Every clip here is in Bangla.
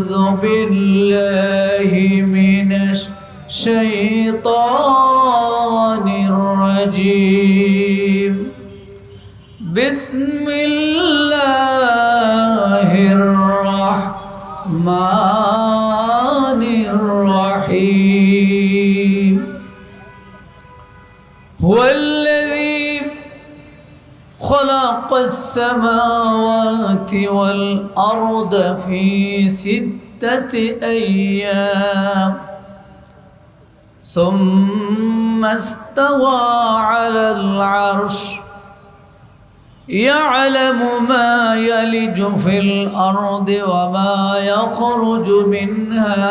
أعوذ بالله من الشيطان الرجيم بسم الله الرحمن الرحيم هو الذي خلق السماوات والأرض في 6 أيام ثم استوى على العرش يعلم ما يلج في الأرض وما يخرج منها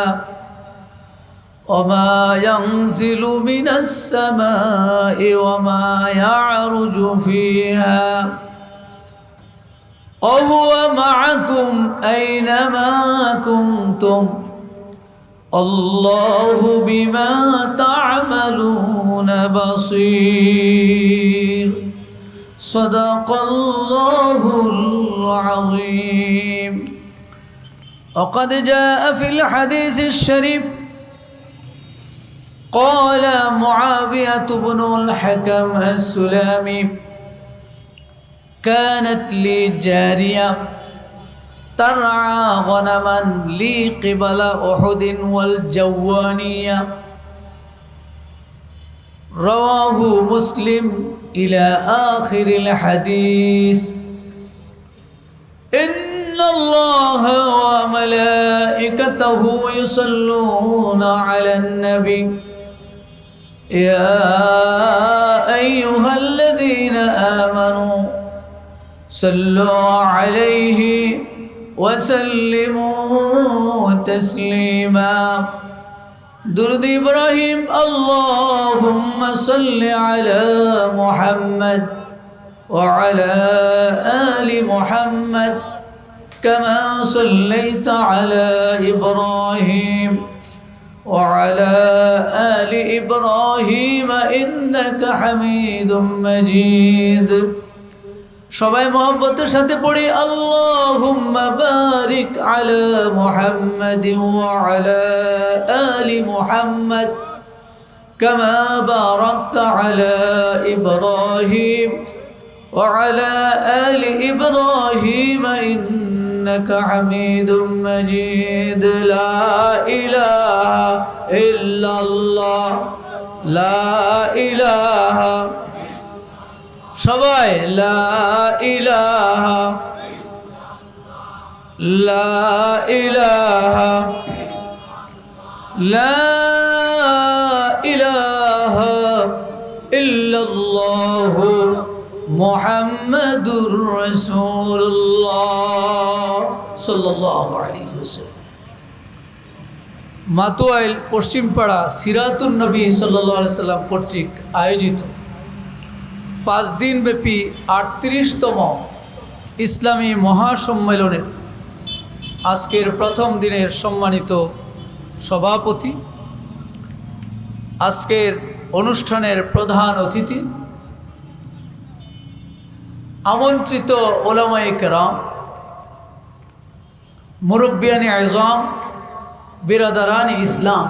وما ينزل من السماء وما يعرج فيها وهو معكم أينما كنتم الله بما تعملون بصير صدق الله العظيم. وقد جاء في الحديث الشريف قال معاوية بن الحكم السلامي كانت لي جارية ترعى غنما لي قبل أحد والجوانية رواه مسلم إلى آخر الحديث. إن الله وملائكته يصلون على النبي يا أيها الذين آمنوا صلوا عليه وسلموا تسليما. درود إبراهيم اللهم صل على محمد وعلى آل محمد كما صليت على إبراهيم وعلى آل إبراهيم إنك حميد مجيد. সবাই মোহাব্বতের সাথে পড়ি আল্লাহুম্মা বারিক আলা মুহাম্মাদিন ওয়া আলা আলি মুহাম্মাদ কামা বারাকতা আলা ইব্রাহিম ওয়া আলা আলি ইব্রাহিম ইন্নাকা হামিদুম মাজিদ. লা ইলাহা ইল্লাল্লাহ লা ইলাহা সবাই লা ইলাহা লা ইলাহা লা ইলাহা ইল্লাল্লাহু মুহাম্মাদুর রাসূলুল্লাহ সাল্লাল্লাহু আলাইহি ওয়াসাল্লাম। মাতুয়াইল পশ্চিমপাড়া সিরাতুন নবী সাল্লাল্লাহু আলাইহি সাল্লাম কর্তৃক আয়োজিত 5 দিনব্যাপী 38তম ইসলামী মহাসম্মেলনের আজকের প্রথম দিনের সম্মানিত সভাপতি, আজকের অনুষ্ঠানের প্রধান অতিথি, আমন্ত্রিত ওলামায়ে কেরাম, মুরব্বিয়ানে আযম, বিরাদারান ইসলাম,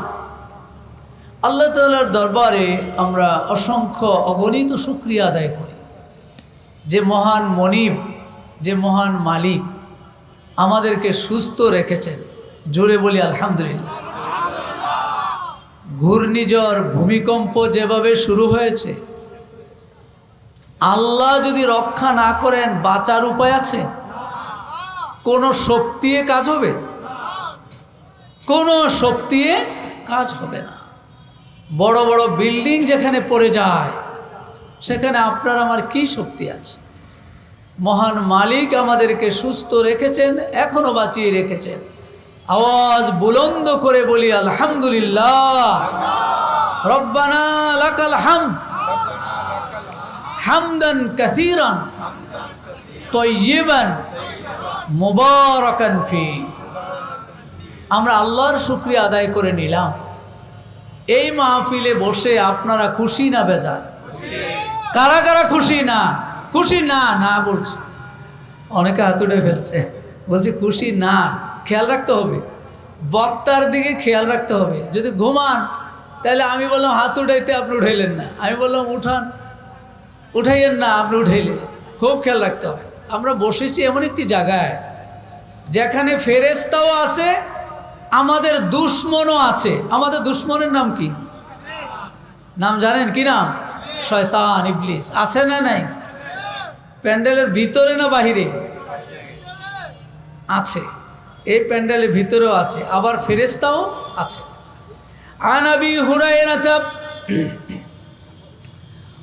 আল্লাহ তাআলার দরবারে আমরা অসংখ্য অগণিত শুকরিয়া আদায় করি যে মহান মনিব, যে মহান মালিক আমাদেরকে সুস্থ রেখেছেন। জোরে বলি আলহামদুলিল্লাহ। ঘূর্ণিঝড়, ভূমিকম্প যেভাবে শুরু হয়েছে, আল্লাহ যদি রক্ষা না করেন বাঁচার উপায় আছে? কোনো শক্তিয়ে কাজ হবে? কোনো শক্তিয়ে কাজ হবে না। বড় বড় বিল্ডিং যেখানে পড়ে যায় সেখানে আপনার আমার কি শক্তি আছে? মহান মালিক আমাদেরকে সুস্থ রেখেছেন, এখনো বাঁচিয়ে রেখেছেন। আওয়াজ বুলন্দ করে বলি আলহামদুলিল্লাহ। রব্বানা লাকাল হামদ হামদান কাসীরান তাইয়িবান মুবারাকান ফি। আমরা আল্লাহর শুকরিয়া আদায় করে নিলাম। এই মাহফিলে বসে আপনারা খুশি না বেজার? কারা কারা খুশি না? খুশি না না বলছি, অনেকে হাত উঠে ফেলছে, বলছি খুশি না। খেয়াল রাখতে হবে, বক্তার দিকে খেয়াল রাখতে হবে। যদি ঘুমান তাহলে আমি বললাম হাত উঠাইতে, আপনি উঠাইলেন না। আমি বললাম উঠান, উঠাইয়েন না, আপনি উঠাইলেন। খুব খেয়াল রাখতে হবে। আমরা বসেছি এমন একটি জায়গায় যেখানে ফেরেশতাও আছে, আমাদের দুশমনও আছে। আমাদের দুশমনের নাম কি? নাম জানেন কি নাম? শয়তান, ইবলিস। আছে না নাই? প্যান্ডেলের ভিতরে না বাহিরে? আছে। এই প্যান্ডেলের ভিতরেও আছে, আবার ফেরেশতাও আছে। আন আবি হুরায়রা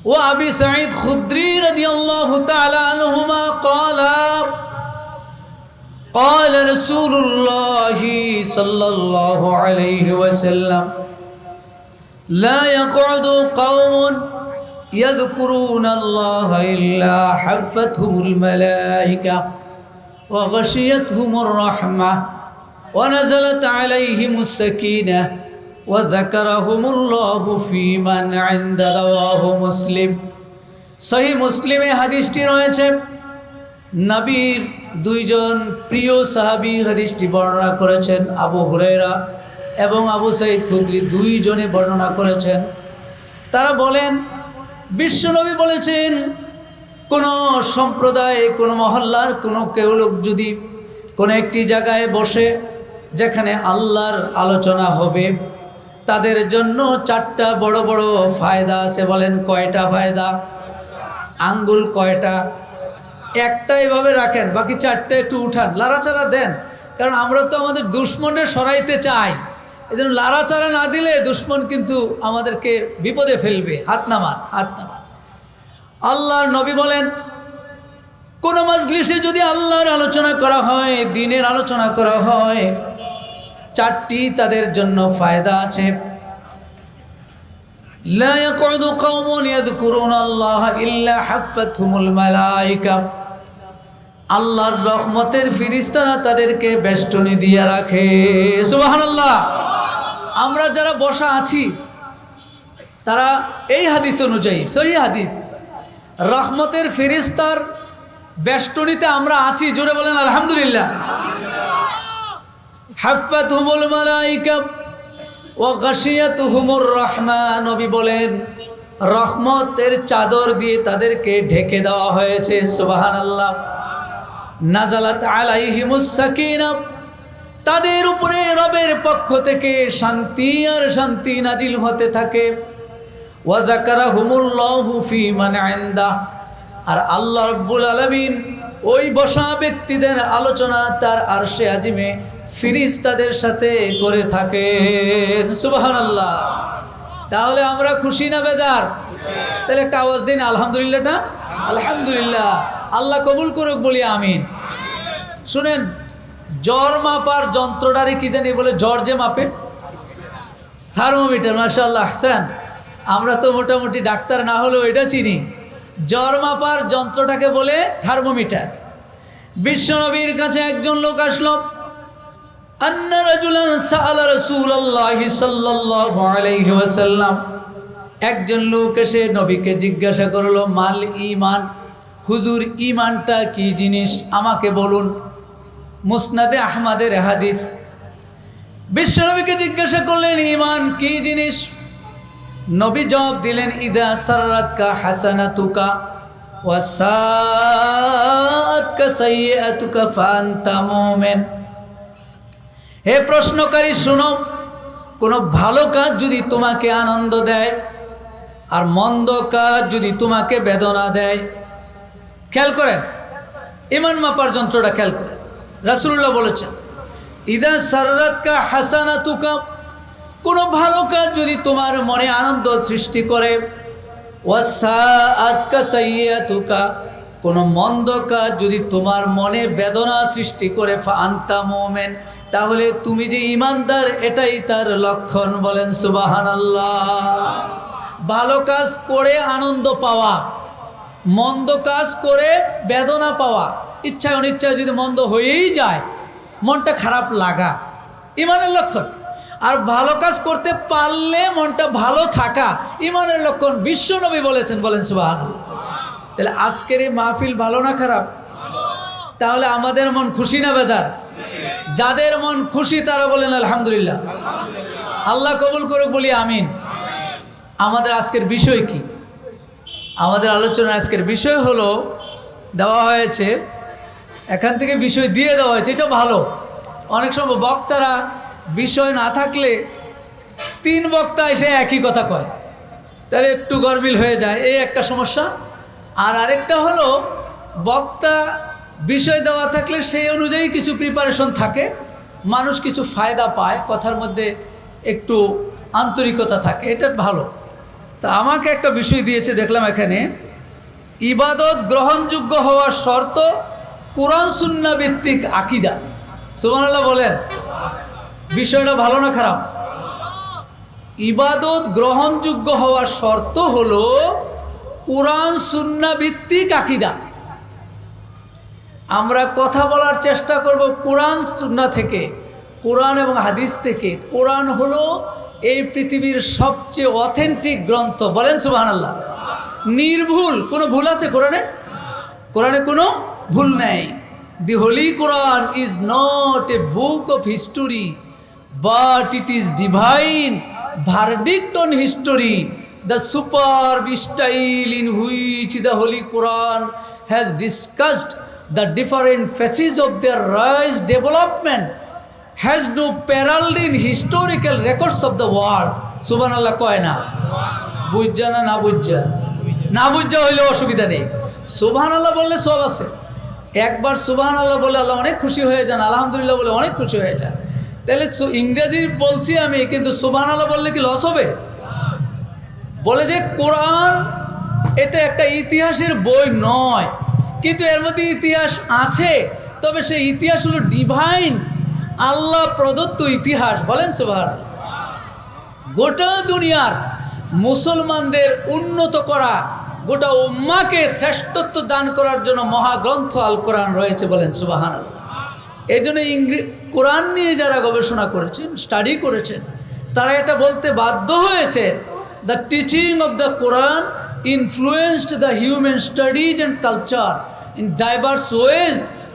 ওয়া আবি সাঈদ খুদরি রাদিয়াল্লাহু তাআলা আনহুমা ক্বালা قال رسول الله صلى الله عليه وسلم لا يقعد قوم يذكرون الله إلا حفتهم الملائكة وغشيتهم الرحمة ونزلت عليهم السكينة وذكرهم الله في من عند رواه مسلم صحيح مسلم হাদিসটি রয়েছে। নবীর দুইজন প্রিয় সাহাবী হাদিসটি বর্ণনা করেছেন, আবু হুরায়রা এবং আবু সাঈদ খুদরি, দুইজনে বর্ণনা করেছেন। তারা বলেন, বিশ্বনবী বলেছেন, কোনো সম্প্রদায়, কোনো মহল্লার কোনো কেউ লোক যদি কোনো একটি জায়গায় বসে যেখানে আল্লাহর আলোচনা হবে, তাদের জন্য 4টা বড় বড় ফায়দা আছে। বলেন কয়টা ফায়দা? আঙ্গুল কয়টা? একটা এভাবে রাখেন, বাকি 4টা একটু উঠান, লাড়াচাড়া দেন। কারণ আমরা তো আমাদের দুশমনের সরাইতে চাই, এই জন্য লাড়াচাড়া না দিলে দুশমন কিন্তু আমাদেরকে বিপদে ফেলবে। হাত নামান, হাত নামান। আল্লাহর নবী বলেন, কোন মাজলিসে যদি আল্লাহর আলোচনা করা হয়, দ্বীনের আলোচনা করা হয়, 4টি তাদের জন্য ফায়দা আছে। লা ইয়াকুদু কওমুন ইয়াযকুরুনা আল্লাহ ইল্লা হাফাতহুমুল মালায়েকা। আল্লাহর রহমতের ফেরেশতারা তাদেরকে বেষ্টনী দিয়ে রাখে। সুবহানাল্লাহ। আমরা যারা বসা আছি তারা এই হাদিস অনুযায়ী, সহিহ হাদিস, রহমতের ফেরেশতার বেষ্টনীতে আমরা আছি। জোরে বলেন আলহামদুলিল্লাহ। হাফাতহুমুল মালায়েকা ওয়া গাশিয়াতুহুমুর রাহমা। নবী বলেন, রহমতের চাদর দিয়ে তাদেরকে ঢেকে দেওয়া হয়েছে। সুবহানাল্লাহ। নাজালাত আলাইহিমুস সাকিনা। তাদের উপরে রবের পক্ষ থেকে শান্তি আর শান্তি নাজিল হতে থাকে। ওয়া যাকারাহুমুল্লাহু ফি মান ইনদা। আর আল্লাহ রাব্বুল আলামিন ওই বসা ব্যক্তিদের আলোচনা তার আরশে আজিমে ফেরেশতাদের সাথে করে থাকেন। সুবহানাল্লাহ। তাহলে আমরা খুশি না বেজার? তাহলে একটা আওয়াজ দিন আলহামদুলিল্লাহটা। আলহামদুলিল্লাহ। আল্লাহ কবুল করুক, বলি আমিন। শুনেন, জ্বর মাপার যন্ত্রটারে কি জানি বলে? জ্বর যে মাপে, থার্মোমিটার। মাশাআল্লাহ, আহসান। আমরা তো মোটামুটি ডাক্তার না হলেও এটা চিনি। জ্বর মাপার যন্ত্রটাকে বলে থার্মোমিটার। বিশ্বনবীর কাছে একজন লোক আসলো। আন্না রাজুলান সাআলা রাসূলুল্লাহি সাল্লাল্লাহু আলাইহি ওয়াসাল্লাম। একজন লোক এসে নবীকে জিজ্ঞাসা করলো, মাল ঈমান, হুজুর ঈমানটা কি জিনিস আমাকে বলুন। মুসনাদে আহমদের হাদিস। বিশ্বনবীকে জিজ্ঞাসা করলেন, ঈমান কি জিনিস? নবী জবাব দিলেন, ইদা সাররাতকা হাসানাতুকা ওয়া সাআতকা সাইয়্যাতুকা ফাআনতা মুমিন। হে প্রশ্নকারী, শুনো, কোনো ভালো কাজ যদি তোমাকে আনন্দ দেয় আর মন্দ কাজ যদি তোমাকে বেদনা দেয়, খেয়াল করেন, ঈমান মাপার যন্ত্রটা খেয়াল করেন। রাসূলুল্লাহ বলেছেন, ইদা সাররাতকা হাসানাতুকা, কোনো ভালো কাজ যদি তোমার মনে আনন্দ সৃষ্টি করে, ওয়া সাআতকা সাইয়্যাতুকা, কোনো মন্দ কাজ যদি তোমার মনে বেদনা সৃষ্টি করে, ফাআনতা মুমিন, তাহলে তুমি যে ঈমানদার এটাই তার লক্ষণ। বলেন সুবহানাল্লাহ। ভালো কাজ করে আনন্দ পাওয়া, মন্দ কাজ করে বেদনা পাওয়া, ইচ্ছায় অনিচ্ছায় যদি মন্দ হয়েই যায়, মনটা খারাপ লাগা, ঈমানের লক্ষণ। আর ভালো কাজ করতে পারলে মনটা ভালো থাকা, ঈমানের লক্ষণ। বিশ্বনবী বলেছেন। বলেন সুবহানাল্লাহ। তাহলে আজকের এই মাহফিল ভালো না খারাপ? তাহলে আমাদের মন খুশি না বেজার? যাদের মন খুশি তারা বলেন আলহামদুলিল্লাহ। আল্লাহ কবুল করে বলি আমিন। আমাদের আজকের বিষয় কি? আমাদের আলোচনার আজকের বিষয় হলো, দেওয়া হয়েছে এখান থেকে বিষয় দিয়ে দেওয়া হয়েছে, এটা ভালো। অনেক সময় বক্তারা বিষয় না থাকলে 3 বক্তা এসে একই কথা কয়, তাহলে একটু গরমিল হয়ে যায়, এই একটা সমস্যা। আর আরেকটা হলো বক্তা বিষয় দেওয়া থাকলে সেই অনুযায়ী কিছু প্রিপারেশন থাকে, মানুষ কিছু ফায়দা পায়, কথার মধ্যে একটু আন্তরিকতা থাকে, এটা ভালো। তা আমাকে একটা বিষয় দিয়েছে, দেখলাম এখানে ইবাদত গ্রহণযোগ্য হওয়ার শর্ত কোরআন সুন্নাহ ভিত্তিক আকীদা। সুবহানাল্লাহ বলেন। বিষয়টা ভালো না খারাপ? ইবাদত গ্রহণযোগ্য হওয়ার শর্ত হলো কোরআন সুন্নাহ ভিত্তিক আকীদা। আমরা কথা বলার চেষ্টা করব কোরআন সুন্নাহ থেকে, কোরআন এবং হাদিস থেকে। কোরআন হলো এই পৃথিবীর সবচেয়ে অথেন্টিক গ্রন্থ, বলেন সুবহানাল্লাহ। নির্ভুল, কোনো ভুল আছে কোরআনে? কোরআনে কোনো ভুল নেই। The holy Quran is not a book of history, but it is divine verdict on history. The superb style in which the Holy Quran has discussed the different phases of their rise development has no parallel in historical records of the world. Subhanallah কয় না? বুঝা না বুঝা? না বুঝা হইলে অসুবিধা নেই, সুবহানাল্লাহ বললে সব আছে। একবার সুবহানাল্লাহ বলে আল্লাহ অনেক খুশি হয়ে যান, আলহামদুলিল্লাহ বলে অনেক খুশি হয়ে যান। তাহলে ইংরেজি বলছি আমি, কিন্তু সুবহানাল্লাহ বললে কি লস হবে? বলে যে কোরআন এটা একটা ইতিহাসের বই নয়, কিন্তু এর মধ্যে ইতিহাস আছে, তবে সেই ইতিহাস হলো ডিভাইন, আল্লাহ প্রদত্ত ইতিহাস, বলেন সুবহানাল্লাহ। গোটা দুনিয়ার মুসলমানদের উন্নত করা, গোটা উম্মাকে শ্রেষ্ঠত্ব দান করার জন্য মহাগ্রন্থ আল কোরআন রয়েছে, বলেন সুবহানাল্লাহ। এই জন্য কোরআন নিয়ে যারা গবেষণা করেছেন, স্টাডি করেছেন, তারা এটা বলতে বাধ্য হয়েছে, the teaching of the Quran influenced the human studies and culture in diverse ways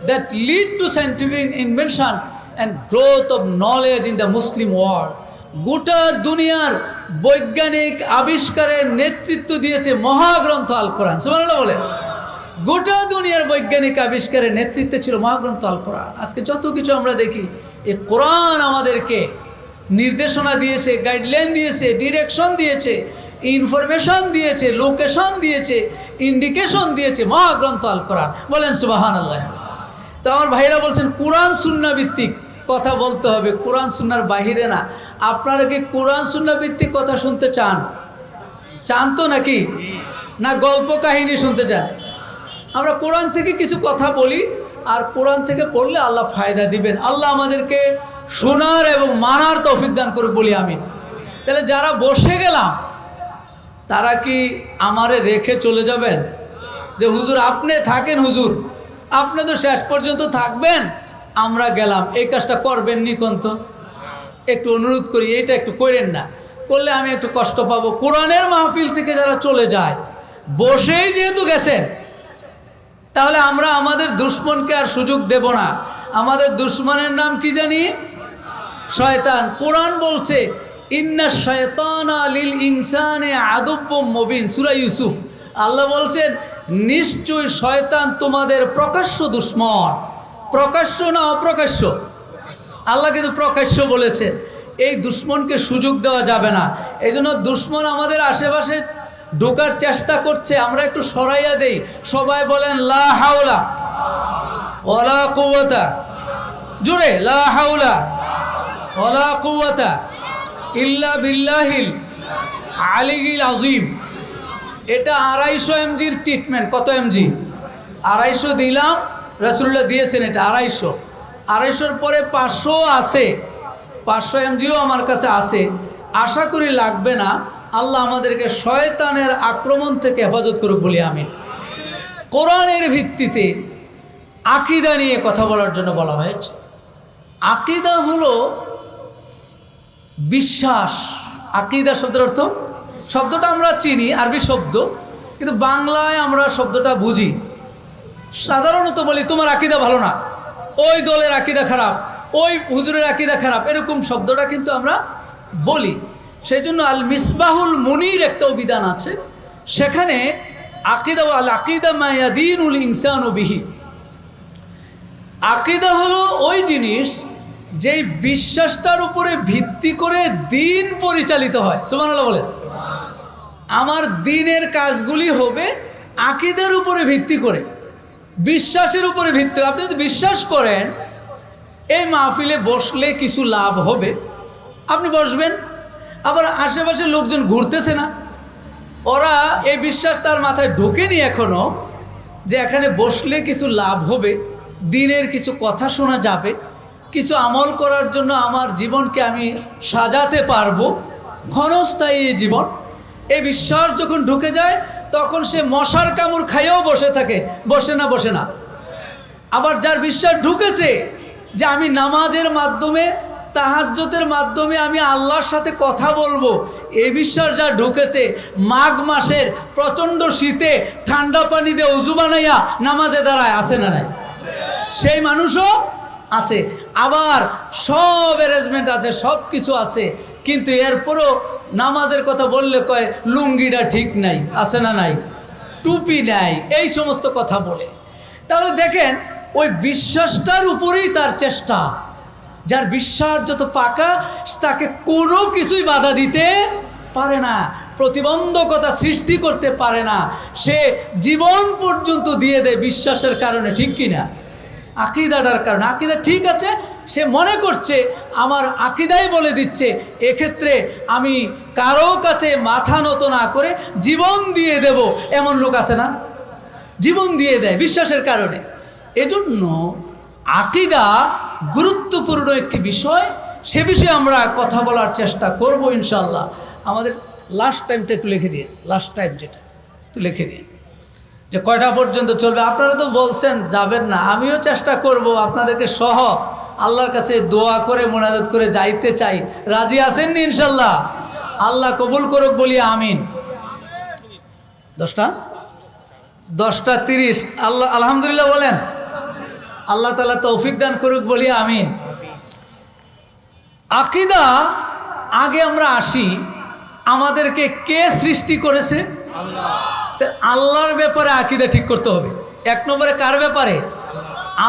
that lead to scientific invention and growth of knowledge in the Muslim world. গোটা দুনিয়ার বৈজ্ঞানিক আবিষ্কারের নেতৃত্ব দিয়েছে মহাগ্রন্থ আল কোরআন, সুবহানাল্লাহ বলেন। গোটা দুনিয়ার বৈজ্ঞানিক আবিষ্কারের নেতৃত্বে ছিল মহাগ্রন্থ আল কোরআন। আজকে যত কিছু আমরা দেখি, এই কোরআন আমাদেরকে নির্দেশনা দিয়েছে, গাইডলাইন দিয়েছে, ডিরেকশন দিয়েছে, ইনফরমেশন দিয়েছে, লোকেশন দিয়েছে, ইন্ডিকেশন দিয়েছে মহাগ্রন্থ আল কোরআন, বলেন সুবহানাল্লাহ। তো আমার ভাইরা বলছেন কোরআন সুন্নাহ ভিত্তিক কথা বলতে হবে, কোরআন সুন্নাহর বাহিরে না। আপনারা কি কোরআন সুন্নাহ ভিত্তিক কথা শুনতে চান? চান তো নাকি? না গল্প কাহিনী শুনতে চান? আমরা কোরআন থেকে কিছু কথা বলি, আর কোরআন থেকে পড়লে আল্লাহ ফায়দা দিবেন। আল্লাহ আমাদেরকে শোনার এবং মানার তৌফিক দান করে বলি আমিন। তাহলে যারা বসে গেলাম, তারা কি আমারে রেখে চলে যাবেন যে হুজুর আপনি থাকেন, হুজুর আপনি তো শেষ পর্যন্ত থাকবেন, আমরা গেলাম? এই কাজটা করবেন নি কোন? তো একটু অনুরোধ করি, এটা একটু করেন না, করলে আমি একটু কষ্ট পাবো। কোরআনের মাহফিল থেকে যারা চলে যায়, বসেই যেহেতু গেছেন, তাহলে আমরা আমাদের দুশ্মনকে আর সুযোগ দেব না। আমাদের দুশ্মনের নাম কি জানি? শয়তান। কোরআন বলছে ইন্না শায়তানা লিল ইনসানি আদুব্বুম মুবিন, সূরা ইউসুফ। আল্লাহ বলছেন নিশ্চয় শয়তান তোমাদের প্রকাশ্য দুশ্মন। প্রকাশ্য না অপ্রকাশ্য? আল্লাহ কিন্তু প্রকাশ্য বলেছেন। এই দুশ্মনকে সুযোগ দেওয়া যাবে না। এই জন্য দুশ্মন আমাদের আশেপাশে ঢোকার চেষ্টা করছে, আমরা একটু সরাইয়া দেই। সবাই বলেন লা হাওলা ওয়ালা কুওয়াতা, জোরে লা হাওলা ওয়ালা কুওয়াতা ইল্লা বিল্লাহিল আলিয়্যিল আযীম। এটা 250 mgর ট্রিটমেন্ট। কত এমজি? 250 দিলাম, রাসূলুল্লাহ দিয়েছেন এটা 250। 250-র পরে 500 আছে, 500 mgও আমার কাছে আছে। আশা করি লাগবে না। আল্লাহ আমাদেরকে শয়তানের আক্রমণ থেকে হেফাজত করুক বলি আমিন। কোরআনের ভিত্তিতে আকীদা নিয়ে কথা বলার জন্য বলা হয়েছে। আকীদা হলো বিশ্বাস। আকীদা শব্দের অর্থ, শব্দটা আমরা চিনি, আরবি শব্দ, কিন্তু বাংলায় আমরা শব্দটা বুঝি। সাধারণত বলি তোমার আকীদা ভালো না, ওই দলের আকীদা খারাপ, ওই হুজুরের আকীদা খারাপ, এরকম শব্দটা কিন্তু আমরা বলি। সেই জন্য আল মিসবাহুল মুনির একটাও বিধান আছে, সেখানে আকীদা আল আকীদা মা ইয়াদিনুল ইনসানু বিহি। আকীদা হলো ওই জিনিস যেই বিশ্বাসটার উপরে ভিত্তি করে দিন পরিচালিত হয়। সুবহানাল্লাহ বলেন। আমার দিনের কাজগুলি হবে আকীদার উপরে ভিত্তি করে, বিশ্বাসের উপরে ভিত্তি। আপনি যদি বিশ্বাস করেন এই মাহফিলে বসলে কিছু লাভ হবে, আপনি বসবেন। আবার আশেপাশে লোকজন ঘুরতেছে না, ওরা এই বিশ্বাস তার মাথায় ঢোকেনি এখনো যে এখানে বসলে কিছু লাভ হবে, দিনের কিছু কথা শোনা যাবে, কিছু আমল করার জন্য আমার জীবনকে আমি সাজাতে পারবো, ক্ষণস্থায়ী জীবন। এই বিশ্বাস যখন ঢুকে যায় তখন সে মশার কামড় খাইয়েও বসে থাকে, বসে না। আবার যার বিশ্বাস ঢুকেছে যে আমি নামাজের মাধ্যমে, তাহাজ্জুদের মাধ্যমে আমি আল্লাহর সাথে কথা বলবো, এই বিশ্বাস যা ঢুকেছে, মাঘ মাসের প্রচণ্ড শীতে ঠান্ডা পানি দিয়ে উজু বানাইয়া নামাজে দাঁড়ায়, আছে না নাই? সেই মানুষও আছে। আবার সব অ্যারেঞ্জমেন্ট আছে, সব কিছু আছে, কিন্তু এরপরও নামাজের কথা বললে কয় লুঙ্গিটা ঠিক নাই, আছে না নাই, টুপি নাই, এই সমস্ত কথা বলে। তাহলে দেখেন ওই বিশ্বাসটার উপরেই তার চেষ্টা। যার বিশ্বাস যত পাকা তাকে কোনো কিছুই বাধা দিতে পারে না, প্রতিবন্ধকতা সৃষ্টি করতে পারে না, সে জীবন পর্যন্ত দিয়ে দেয় বিশ্বাসের কারণে, ঠিক কিনা? আকীদাটার কারণে। আকীদা ঠিক আছে, সে মনে করছে আমার আকীদাই বলে দিচ্ছে, এক্ষেত্রে আমি কারো কাছে মাথা নত না করে জীবন দিয়ে দেব, এমন লোক আছে না? জীবন দিয়ে দেয় বিশ্বাসের কারণে। এজন্য আকীদা গুরুত্বপূর্ণ একটি বিষয়, সে বিষয়ে আমরা কথা বলার চেষ্টা করব ইনশাল্লাহ। আমাদের লাস্ট টাইমটা একটু লিখে দিন, লাস্ট টাইম যেটা একটু লিখে দিন, যে কয়টা পর্যন্ত চলবে। আপনারা তো বলছেন যাবেন না, আমিও চেষ্টা করব আপনাদেরকে সহ আল্লাহর কাছে দোয়া করে মোনাজাত করে যাইতে চাই। রাজি আছেন নি ইনশাল্লাহ? আল্লাহ কবুল করুক, বলি আমিন। 10:30 আল্লাহ আলহামদুলিল্লাহ বলেন। আল্লাহ তাআলা তৌফিক দান করুক, বলি আমিন। আকীদা, আগে আমরা আসি, আমাদেরকে কে সৃষ্টি করেছে? আল্লাহ। আল্লাহর ব্যাপারে আকীদা ঠিক করতে হবে। 1 নম্বরে কার ব্যাপারে?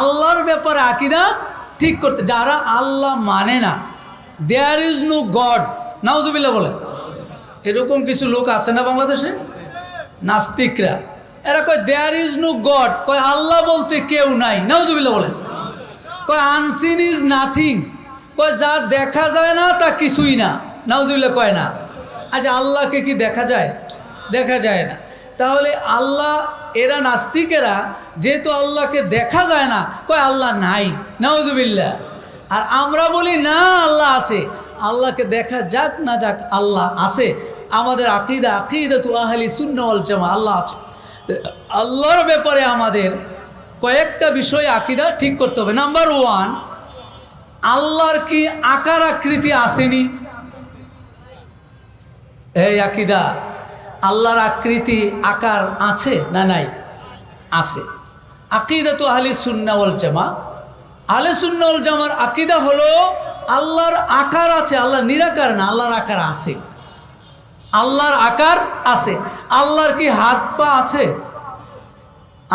আল্লাহর ব্যাপারে আকীদা ঠিক করতে। যারা আল্লাহ মানে না, দেয়ার ইজ নো গড, নাউজুবিল্লাহ বলেন, এরকম কিছু লোক আছে না বাংলাদেশে? নাস্তিকরা, এরা কয় দেয়ার ইজ নো গড, কয় আল্লাহ বলতে কেউ নাই, নাউজুবিল্লাহ বলেন। কয় আনসিন ইজ নাথিং, কয় যা দেখা যায় না তা কিছুই না, নাউজুবিল্লাহ কয় না। আচ্ছা, আল্লাহকে কি দেখা যায়? দেখা যায় না। তাহলে আল্লাহ, এরা নাস্তিকেরা যেহেতু আল্লাহকে দেখা যায় না, কয় আল্লাহ নাই, নাউজুবিল্লাহ। আর আমরা বলি না, আল্লাহ আছে। আল্লাহকে দেখা যাক না যাক, আল্লাহ আছে। আমাদের আকীদা, আকীদাতু আহলি সুন্নাহ ওয়াল জামাআহ, আল্লাহ আছে। আল্লাহর ব্যাপারে আমাদের কয়েকটা বিষয় আকীদা ঠিক করতে হবে। নাম্বার 1, আল্লাহর কি আকার আকৃতি আসেনি? এই আকীদা, আল্লাহর আকৃতি আকার আছে না নাই? আছে। আকীদাতু আহলি সুন্নাহ ওয়াল জামাআহ, আহলে সুন্নাহ ওয়াল জামাআর আকীদা হলো আল্লাহর আকার আছে, আল্লাহ নিরাকার না, আল্লাহর আকার আছে। আল্লাহর আকার আছে। আল্লাহর কি হাত পা আছে?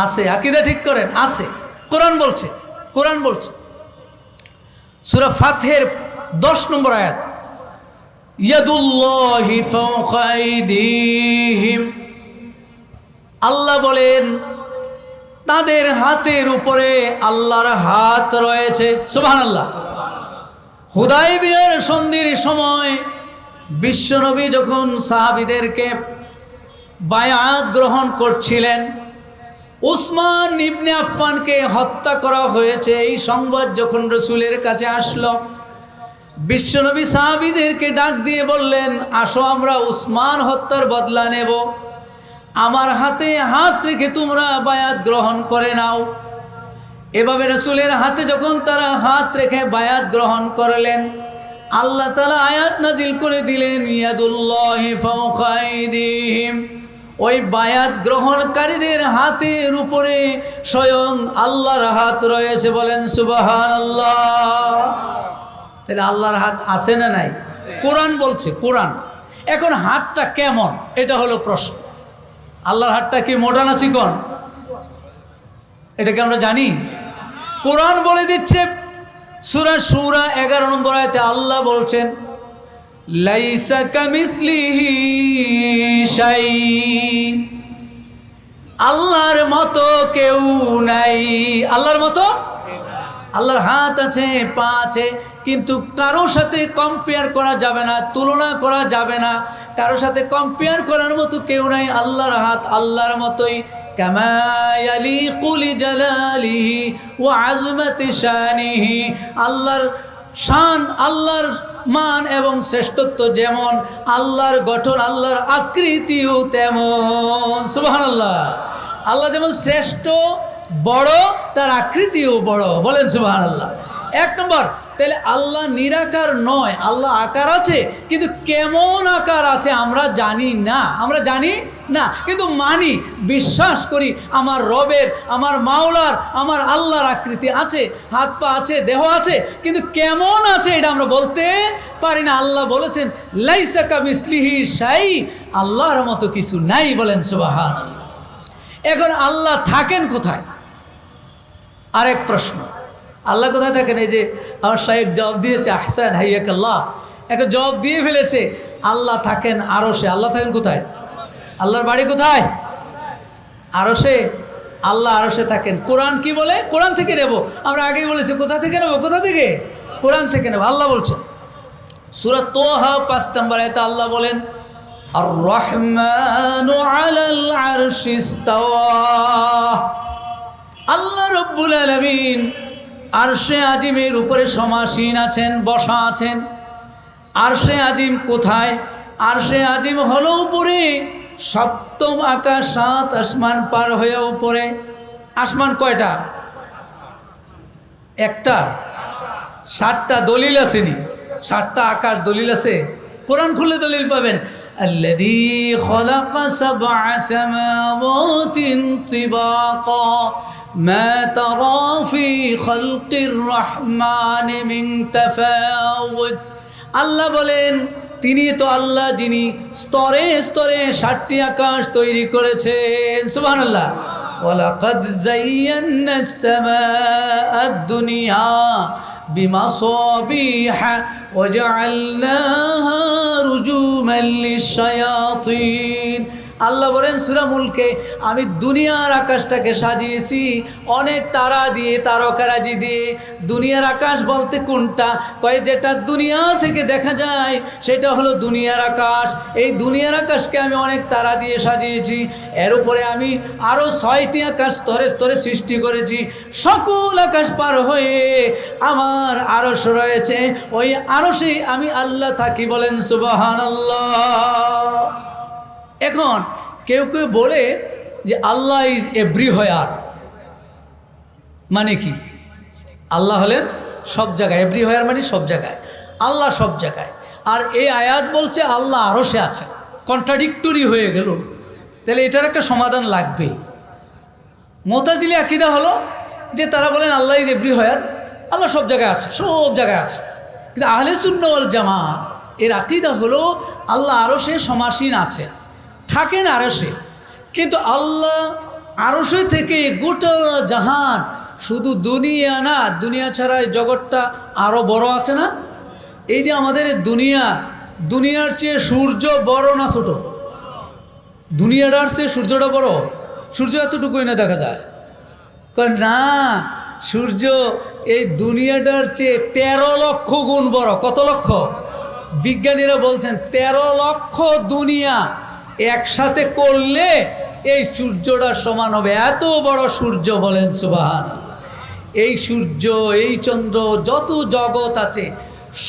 আছে। আকীদা ঠিক করেন, আছে। কোরআন বলছে, কোরআন বলছে সূরা ফাতহের 10 নম্বর আয়াত, ইয়াদুল্লাহি ফাওকা আইদিহিম, আল্লাহ বলেন তাদের হাতের উপরে আল্লাহর হাত রয়েছে। সুবহানাল্লাহ। হুদায়বিয়ার সন্ধির সময় বিশ্বনবী যখন সাহাবীদেরকে বায়াত গ্রহণ করছিলেন, উসমান ইবনে আফফানকে হত্যা করা হয়েছে, এই সংবাদ যখন রাসূলের কাছে আসলো, বিশ্বনবী সাহাবীদেরকে ডাক দিয়ে বললেন, আসো আমরা উসমান হত্যার বদলা নেব, আমার হাতে হাত রেখে তোমরা বায়াত গ্রহণ করে নাও। এভাবে রাসূলের হাতে যখন তারা হাত রেখে বায়াত গ্রহণ করলেন, আল্লাহ তাআলা আয়াত নাজিল করে দিলেন, ইয়াদুল্লাহি ফাওকা আইদিহিম ওই বায়াত গ্রহণকারীদের হাতের উপরে স্বয়ং আল্লাহর হাত রয়েছে, বলেন সুবহানাল্লাহ। তাহলে আল্লাহর হাত আছে না নাই? কোরআন বলছে, কোরআন। এখন হাতটা কেমন, এটা হলো প্রশ্ন। আল্লাহর হাতটা কি মোটা না চিকন, এটাকে আমরা জানি? কোরআন বলে দিচ্ছে, সূরা শুরা 11 নম্বর আয়াতে আল্লাহ বলছেন, লাইসা কামিসলিহি শাই, আল্লাহর মতো কেউ নাই। আল্লাহর মতো, আল্লাহর হাত আছে, পা আছে, কিন্তু কারোর সাথে কম্পেয়ার করা যাবে না, তুলনা করা যাবে না, কারোর সাথে কম্পেয়ার করার মতো কেউ নাই। আল্লাহর হাত আল্লাহর মতোই, কামা ইয়ালিকু লিজালালিহি ওয়া আযমাতি শানিহি, আল্লাহর শান, আল্লাহর মান এবং শ্রেষ্ঠত্ব যেমন, আল্লাহর গঠন, আল্লাহর আকৃতিও তেমন। সুবহানাল্লাহ। আল্লাহ যেমন শ্রেষ্ঠ, বড়, তার আকৃতিও বড়, বলেন সুবহানাল্লাহ। এক নম্বর, তাহলে আল্লাহ নিরাকার নয়, আল্লাহ আকার আছে, কিন্তু কেমন আকার আছে আমরা জানি না, আমরা জানি না, কিন্তু মানি, বিশ্বাস করি আমার রবের, আমার মাওলার, আমার আল্লাহর আকৃতি আছে, হাত পা আছে, দেহ আছে, কিন্তু কেমন আছে এটা আমরা বলতে পারি না। আল্লাহ বলেছেন লাইসা কামিসলিহি শাই, আল্লাহর মতো কিছু নাই, বলেন সুবহানাল্লাহ। এখন আল্লাহ থাকেন কোথায়? আরেক প্রশ্ন, আল্লাহ কোথায় থাকেন? এই যে আমার শাইখ জবাব দিয়েছে, আহসান হাইয়াকাল্লাহ, একটা জবাব দিয়ে ফেলেছে। আল্লাহ থাকেন আরশে। আল্লাহ থাকেন কোথায়? আল্লাহর বাড়ি কোথায়? আরশে। আল্লাহ আরশে থাকেন। কোরআন কি বলে? কোরআন থেকে নেব, আমরা আগেই বলেছি। কোথা থেকে নেব? কোথা থেকে? কোরআন থেকে নেব। আল্লাহ বলছেন সূরা তোহা 5 নম্বর আয়াতে আল্লাহ বলেন, আর রহমানু আলাল আরশি ইস্তাওয়া, আল্লাহ রব্বুল আলামিন আরশে আজিমের উপরে সমাসীন আছেন, বসা আছেন। আরশে আজিম কোথায়? আরশে আজিম হলো উপরে, সপ্তম আকাশ, 7 আসমান পার হয়ে উপরে। আসমান কয়টা? একটা। 7টা দলিল আসেনি, 7টা আকাশ দলিল আছে। কোরআন খুলে দলিল পাবেন, আল্লাযী খালাকা সাবআ সামাওয়াতিন তিবাকা মা তারা ফি খালকির রহমানি মিন তাফাউত। আল্লাহ বলেন, তিনি তো আল্লাহ যিনি স্তরে স্তরে 7টি আকাশ তৈরি করেছেন। সুবহানাল্লাহ। ওয়ালাকাদ যায়্যানাস সামাআদ দুনিয়া বিমাসাবিহা ওয়াজআলনাহা রুজুমান লিশ-শায়াতিন। আল্লাহ বলেন সূরা মুলকে, আমি দুনিয়ার আকাশটাকে সাজিয়েছি অনেক তারা দিয়ে, তারকারাজি দিয়ে। দুনিয়ার আকাশ বলতে কোনটা? কয় যেটা দুনিয়া থেকে দেখা যায় সেটা হলো দুনিয়ার আকাশ। এই দুনিয়ার আকাশকে আমি অনেক তারা দিয়ে সাজিয়েছি। এর উপরে আমি আরও 6টি আকাশ স্তরে স্তরে সৃষ্টি করেছি। সকল আকাশ পার হয়ে আমার আরশ রয়েছে, ওই আরশে আমি আল্লাহ থাকি, বলেন সুবহানাল্লাহ। এখন কেউ কেউ বলে যে আল্লাহ ইজ এভরিহোয়ার, মানে কি? আল্লাহ হলেন সব জায়গায়, এভরিহোয়ার মানে সব জায়গায়, আল্লাহ সব জায়গায়। আর এই আয়াত বলছে আল্লাহ আরশে আছেন, কন্ট্রাডিক্টরি হয়ে গেল। তাহলে এটার একটা সমাধান লাগবে। মুতাজিলি আকীদা হলো যে তারা বলেন আল্লাহ ইজ এভরিহোয়ার, আল্লাহ সব জায়গায় আছে, সব জায়গায় আছে। কিন্তু আহলে সুন্নাহ ওয়াল জামাত এর আকীদা হলো আল্লাহ আরশে সমাসীন আছে, থাকেন আরশে। কিন্তু আল্লাহ আরশে থেকে গোটা জাহান, শুধু দুনিয়া না, দুনিয়া ছাড়া এই জগৎটা আরও বড় আছে না? এই যে আমাদের দুনিয়া, দুনিয়ার চেয়ে সূর্য বড় না ছোট? দুনিয়াটার চেয়ে সূর্যটা বড়। সূর্য এতটুকুই না দেখা যায়। না, সূর্য এই দুনিয়াটার চেয়ে 13 লক্ষ গুণ বড়। কত লক্ষ? বিজ্ঞানীরা বলছেন 13 লক্ষ দুনিয়া একসাথে করলে এই সূর্যটার সমান হবে। এত বড় সূর্য, বলেন সুবহানাল্লাহ। এই সূর্য, এই চন্দ্র, যত জগৎ আছে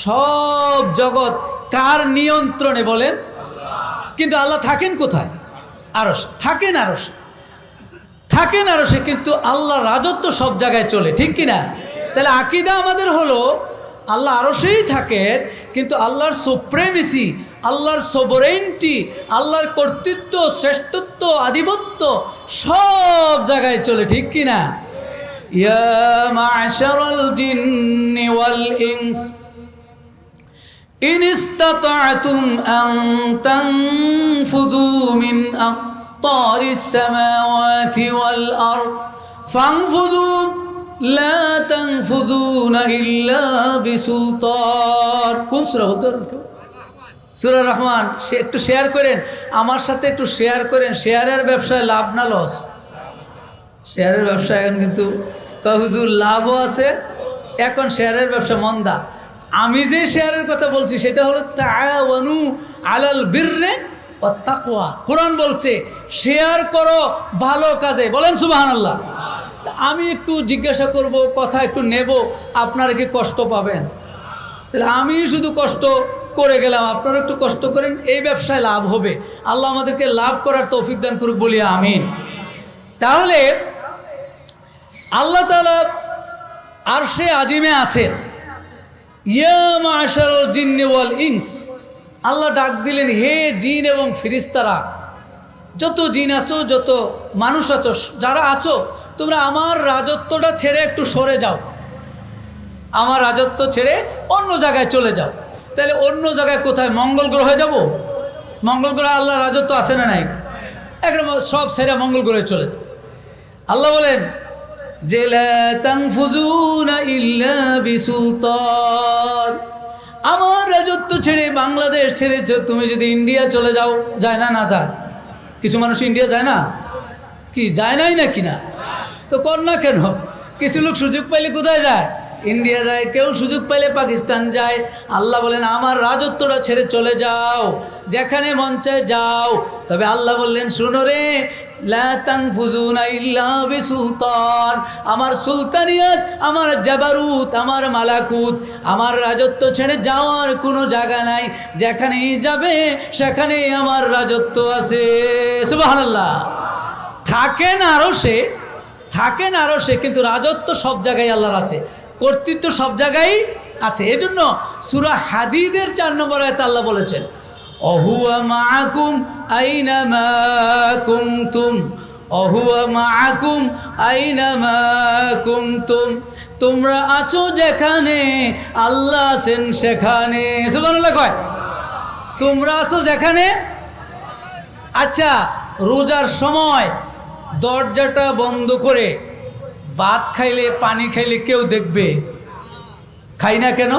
সব জগৎ কার নিয়ন্ত্রণে বলেন? কিন্তু আল্লাহ থাকেন কোথায়? আরশে। থাকেন আরশে, থাকেন আরশে, কিন্তু আল্লাহর রাজত্ব সব জায়গায় চলে, ঠিক কিনা? তাহলে আকীদা আমাদের হলো আল্লাহ আরশেই থাকেন, কিন্তু আল্লাহর সুপ্রেমেসি, আল্লাহর সোভরেইনটি, আল্লাহর কর্তৃত্ব, শ্রেষ্ঠত্ব, আধিপত্য সব জায়গায় চলে, ঠিক কিনা? ইয়া মা'শারাল জিন্নি ওয়াল ইনস ইন ইসতাতা'তুম আন তানফুযু মিন আকতারিস সামাওয়াতি ওয়াল আরদ ফানফুযু লা তানফুযুনা ইল্লা বিসুলতান। কোন সূরা বলতে পারবেন কেউ? সূরা রহমান। সে একটু শেয়ার করেন আমার সাথে, একটু শেয়ার করেন। শেয়ারের ব্যবসায় লাভ না লস? শেয়ারের ব্যবসা এখন কিন্তু হুজুর লাভও আছে, এখন শেয়ারের ব্যবসা মন্দা। আমি যে শেয়ারের কথা বলছি সেটা হলো তাআওয়ানু আলাল বিররি ওয়াত তাকওয়া। কোরআন বলছে শেয়ার করো ভালো কাজে, বলেন সুবহানাল্লাহ। আমি একটু জিজ্ঞাসা করব, কথা একটু নেব, আপনারা কি কষ্ট পাবেন? তাহলে আমি শুধু কষ্ট করে গেলাম, আপনারা একটু কষ্ট করেন, এই ব্যবসায় লাভ হবে। আল্লাহ আমাদেরকে লাভ করার তৌফিক দান করুক, বলি আমিন। তাহলে আল্লাহ তাআলা আরশে আজিমে আছেন। ইয়া মা'শারাল জিন্নি ওয়াল ইনস, আল্লাহ ডাক দিলেন, হে জিন এবং ফেরেশতারা, যত জিন আছো, যত মানুষ আছো, যারা আছো, তোমরা আমার রাজত্বটা ছেড়ে একটু সরে যাও, আমার রাজত্ব ছেড়ে অন্য জায়গায় চলে যাও। তাহলে অন্য জায়গায় কোথায়? মঙ্গল গ্রহে যাব? মঙ্গল গ্রহে আল্লাহর রাজত্ব আছে না নাই? একদম সব ছেড়ে মঙ্গল গ্রহে চলে যাও। আল্লাহ বলেন যে লা তানফুযুনা ইল্লা বিসুলতান, আমার রাজত্ব ছেড়ে, বাংলাদেশ ছেড়ে তুমি যদি ইন্ডিয়া চলে যাও, যায় না? না যায়? কিছু মানুষ ইন্ডিয়া যায় না, কি যায় নাই নাকি? না তো কর না কেন? কিছু লোক সুযোগ পাইলে কোথায় যায়? ইন্ডিয়া যায়, কেউ সুযোগ পাইলে পাকিস্তান যায়। আল্লাহ বলেন আমার রাজত্বটা ছেড়ে চলে যাও, যেখানে মন চায় যাও। তবে আল্লাহ বললেন শুনো রে, লা তানফুযুনা ইল্লা বিসুলতান, আমার সুলতানিয়ত, আমার জাবারুত, আমার মালাকুত, আমার রাজত্ব ছেড়ে যাওয়ার কোনো জায়গা নাই। যেখানেই যাবে সেখানেই আমার রাজত্ব আছে। সুবহানাল্লাহ। থাকেন আরশে, থাকেন আরশে, কিন্তু রাজত্ব সব জায়গায় আল্লাহর আছে, কর্তৃত্ব সব জায়গায় আছে। এজন্য সূরা হাদীদের 4 নম্বর আয়াতে আল্লাহ বলেছেন অহুয়া মাআকুম আইনামা কুনতুম, অহুয়া মাআকুম আইনামা কুনতুম, তোমরা আছো যেখানে আল্লাহ আছেন সেখানে। সুবহানাল্লাহ কয়, তোমরা আছো যেখানে। আচ্ছা, রোজার সময় দরজাটা বন্ধ করে ভাত খাইলে, পানি খাইলে কেউ দেখবে? খাই না কেন?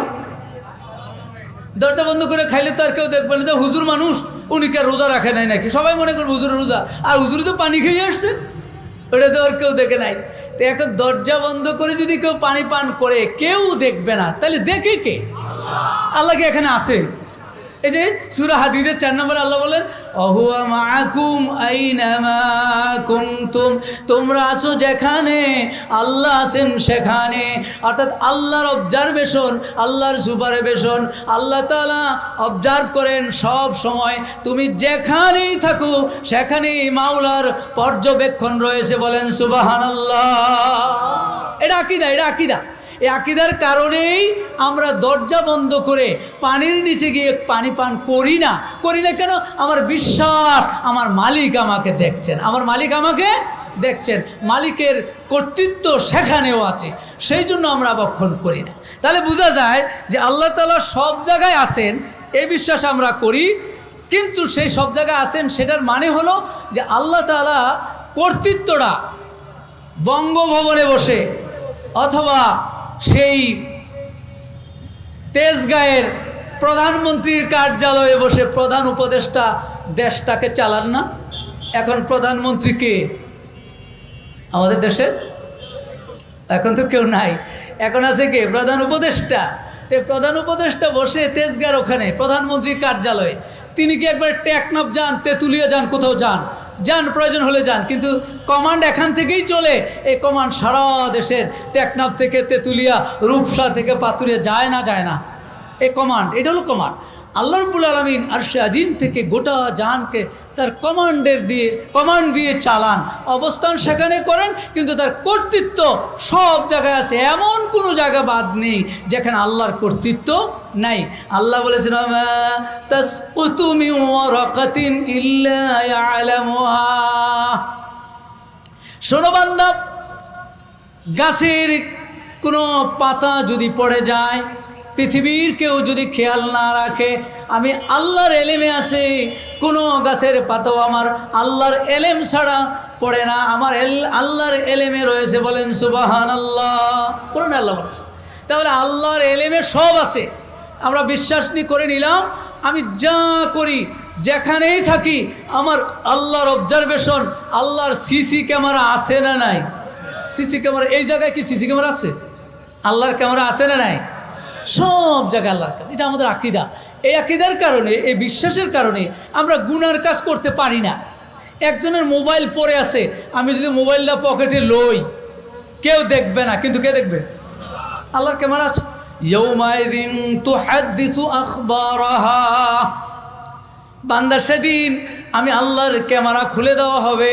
দরজা বন্ধ করে খাইলে তো আর কেউ দেখবে না। যে হুজুর মানুষ, উনি কে রোজা রাখে নাই নাকি? সবাই মনে করবে হুজুর রোজা, আর হুজুর তো পানি খেয়ে আসছে, ওটা তো আর কেউ দেখে নাই। তো এখন দরজা বন্ধ করে যদি কেউ পানি পান করে কেউ দেখবে না, তাহলে দেখে কে? আল্লাহ কি এখানে আছে? এই যে সূরা হাদীদের 4 নম্বরে আল্লাহ বলেন অহুয়া মাআকুম আইনামা কুনতুম, তোমরা আছো যেখানে আল্লাহ আছেন সেখানে। অর্থাৎ আল্লাহর অবজারভেশন, আল্লাহর সুপারভিশন, আল্লাহ তাআলা অবজার্ভ করেন সব সময়। তুমি যেখানেই থাকো সেখানেই মাওলার পর্যবেক্ষণ রয়েছে, বলেন সুবহানাল্লাহ। এটা আকীদা, এটা আকীদা। এই আকীদার কারণেই আমরা দরজা বন্ধ করে পানির নিচে গিয়ে পানি পান করি না। করি না কেন? আমার বিশ্বাস আমার মালিক আমাকে দেখছেন, আমার মালিক আমাকে দেখছেন, মালিকের কর্তৃত্ব সেখানেও আছে, সেই জন্য আমরা ভক্ষণ করি না। তাহলে বোঝা যায় যে আল্লাহ তাআলা সব জায়গায় আছেন, এই বিশ্বাস আমরা করি। কিন্তু সেই সব জায়গায় আছেন সেটার মানে হলো যে আল্লাহ তাআলা কর্তৃত্বটা বঙ্গভবনে বসে অথবা সেই তেজগাঁয়ের প্রধানমন্ত্রীর কার্যালয়ে বসে প্রধান উপদেষ্টা দেশটাকে চালান না। এখন প্রধানমন্ত্রী কে আমাদের দেশের? এখন তো কেউ নাই, এখন আছে কে? প্রধান উপদেষ্টা। প্রধান উপদেষ্টা বসে তেজগাঁর ওখানে প্রধানমন্ত্রীর কার্যালয়ে। তিনি কি একবার টেকনাফ যান, তেঁতুলিয়া যান, কোথাও যান, যান প্রয়োজন হলে যান, কিন্তু কমান্ড এখান থেকেই চলে। এই কমান্ড সারা দেশের টেকনাফ থেকে তেঁতুলিয়া, রূপসা থেকে পাতুরিয়া যায় না, যায় না। এই কমান্ড, এটা হলো কমান্ড। আল্লাহ রাব্বুল আলামিন আরশে আজিম থেকে গোটা জাহানকে তার কমান্ড দিয়ে চালান, অবস্থান সেখানে করেন, কিন্তু তার কর্তৃত্ব সব জায়গায় আছে, এমন কোনো জায়গা বাদ নেই যেখানে আল্লাহর কর্তৃত্ব নাই। আল্লাহ বলেছেন মা তাসকুতু মিন ওয়ারাকাতিন ইল্লা ইয়ালামুহা। শোনো বান্দা, গাছের কোনো পাতা যদি পড়ে যায়, পৃথিবীর কেউ যদি খেয়াল না রাখে, আমি আল্লাহর এলেমে আছে কোনো গাছের পাতাও আমার আল্লাহর এলেম ছাড়া পড়ে না, আমার আল্লাহর এলেমে রয়েছে। বলেন সুবহানাল্লাহ। কোরআনে আল্লাহ বলছে। তাহলে আল্লাহর এলেমে সব আছে, আমরা বিশ্বাস নিয়ে করে নিলাম। আমি যা করি, যেখানেই থাকি, আমার আল্লাহর অবজারভেশন, আল্লাহর সিসি ক্যামেরা আছে না নাই? সিসি ক্যামেরা, এই জায়গায় কি সিসি ক্যামেরা আছে? আল্লাহর ক্যামেরা আছে না নাই? সব জায়গায় আল্লাহর ক্যামেরা। এটা আমাদের আকীদা। এই আকীদার কারণে, এই বিশ্বাসের কারণে আমরা গুনার কাজ করতে পারি না। একজনের মোবাইল পড়ে আছে, আমি যদি মোবাইলটা পকেটে লই, কেউ দেখবে না, কিন্তু কে দেখবে? আল্লাহর ক্যামেরা আছে। ইয়াউমাইযিন তুহাদ্দিসু আখবারাহা। বান্দা, সেদিন আমি আল্লাহর ক্যামেরা খুলে দেওয়া হবে,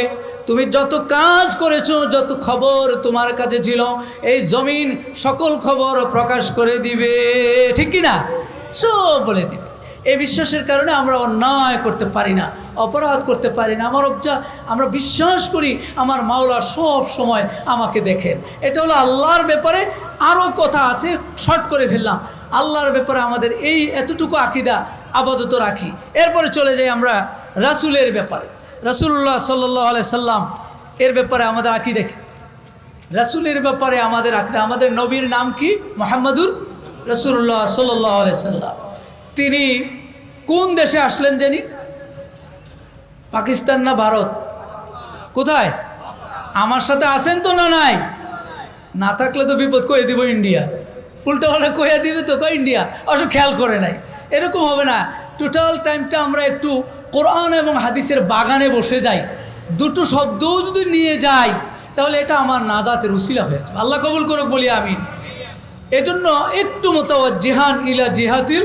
তুমি যত কাজ করেছো, যত খবর তোমার কাছে ছিল, এই জমিন সকল খবর প্রকাশ করে দিবে, ঠিক কি না? সব বলে দিবে। এই বিশ্বাসের কারণে আমরা অন্যায় করতে পারি না, অপরাধ করতে পারি না। আমরা বিশ্বাস করি আমার মাওলা সব সময় আমাকে দেখেন। এটা হলো আল্লাহর ব্যাপারে। আরও কথা আছে, শর্ট করে ফেললাম। আল্লাহর ব্যাপারে আমাদের এই এতটুকু আকীদা আপাতত রাখি। এরপরে চলে যাই আমরা রাসূলের ব্যাপারে। রাসূলুল্লাহ সাল্লাল্লাহু আলাইহি সাল্লাম এর ব্যাপারে আমাদের আকীদা কি? রাসূলের ব্যাপারে আমাদের আকীদা, আমাদের নবীর নাম কি? মুহাম্মাদুর রাসূলুল্লাহ সাল্লাল্লাহু আলাইহি সাল্লাম। তিনি কোন দেশে আসলেন জানি? পাকিস্তান না ভারত? কোথায়? আমার সাথে আছেন তো না নাই? না থাকলে তো বিপদ, কয়ে দিব ইন্ডিয়া। উল্টো হলে কয়ে দিবে তো, কয় ইন্ডিয়া, অবশ্য খেয়াল করে নাই। এরকম হবে না। টোটাল টাইমটা আমরা একটু কোরআন এবং হাদিসের বাগানে বসে যাই, দুটো শব্দও যদি নিয়ে যাই, তাহলে এটা আমার নাজাতের উসিলা হয়ে যাবে। আল্লাহ কবুল করুক, বলি আমিন। এজন্য একটু মুতাওয়াজ্জিহান ইলা জিহাতিল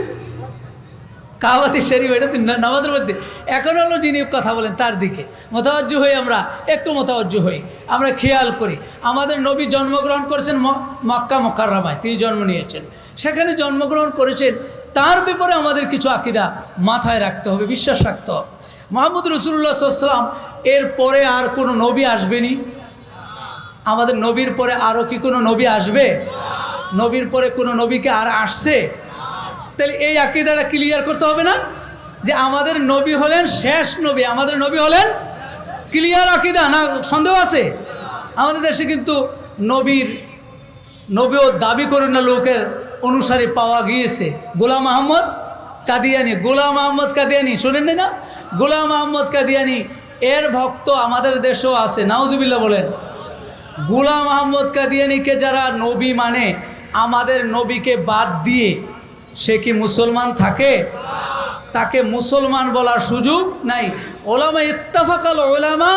কাবাতি শরীফ, এটা নামাজের মধ্যে এখন হলো যিনি কথা বলেন তার দিকে মুতাওয়াজ্জি হই, আমরা একটু মুতাওয়াজ্জি হই, আমরা খেয়াল করি। আমাদের নবী জন্মগ্রহণ করেছেন মক্কা মুকাররমায়, তিনি জন্ম নিয়েছেন, সেখানে জন্মগ্রহণ করেছেন। তার ব্যাপারে আমাদের কিছু আকীদা মাথায় রাখতে হবে, বিশ্বাস রাখতে হবে। মুহাম্মদ রাসূলুল্লাহ সাল্লাল্লাহু আলাইহি ওয়াসাল্লাম এর পরে আর কোনো নবী আসবেনি? আমাদের নবীর পরে আরও কি কোনো নবী আসবে? নবীর পরে কোনো নবীকে আর আসছে? তাহলে এই আকীদাটা ক্লিয়ার করতে হবে না, যে আমাদের নবী হলেন শেষ নবী, আমাদের নবী হলেন ক্লিয়ার আকীদা, না সন্দেহ আছে? আমাদের দেশে কিন্তু নবীও দাবি করেন না লোকের অনুসারী পাওয়া গিয়েছে। গোলাম আহমদ কাদিয়ানি শোনেন না? গোলাম আহমদ কাদিয়ানি এর ভক্ত আমাদের দেশেও আছে, নাউজুবিল্লাহ বলেন। গোলাম আহমদ কাদিয়ানিকে যারা নবী মানে, আমাদের নবীকে বাদ দিয়ে সে কি মুসলমান থাকে? তাকে মুসলমান বলার সুযোগ নাই। ওলামা ইত্তাফাকাল ওলামা,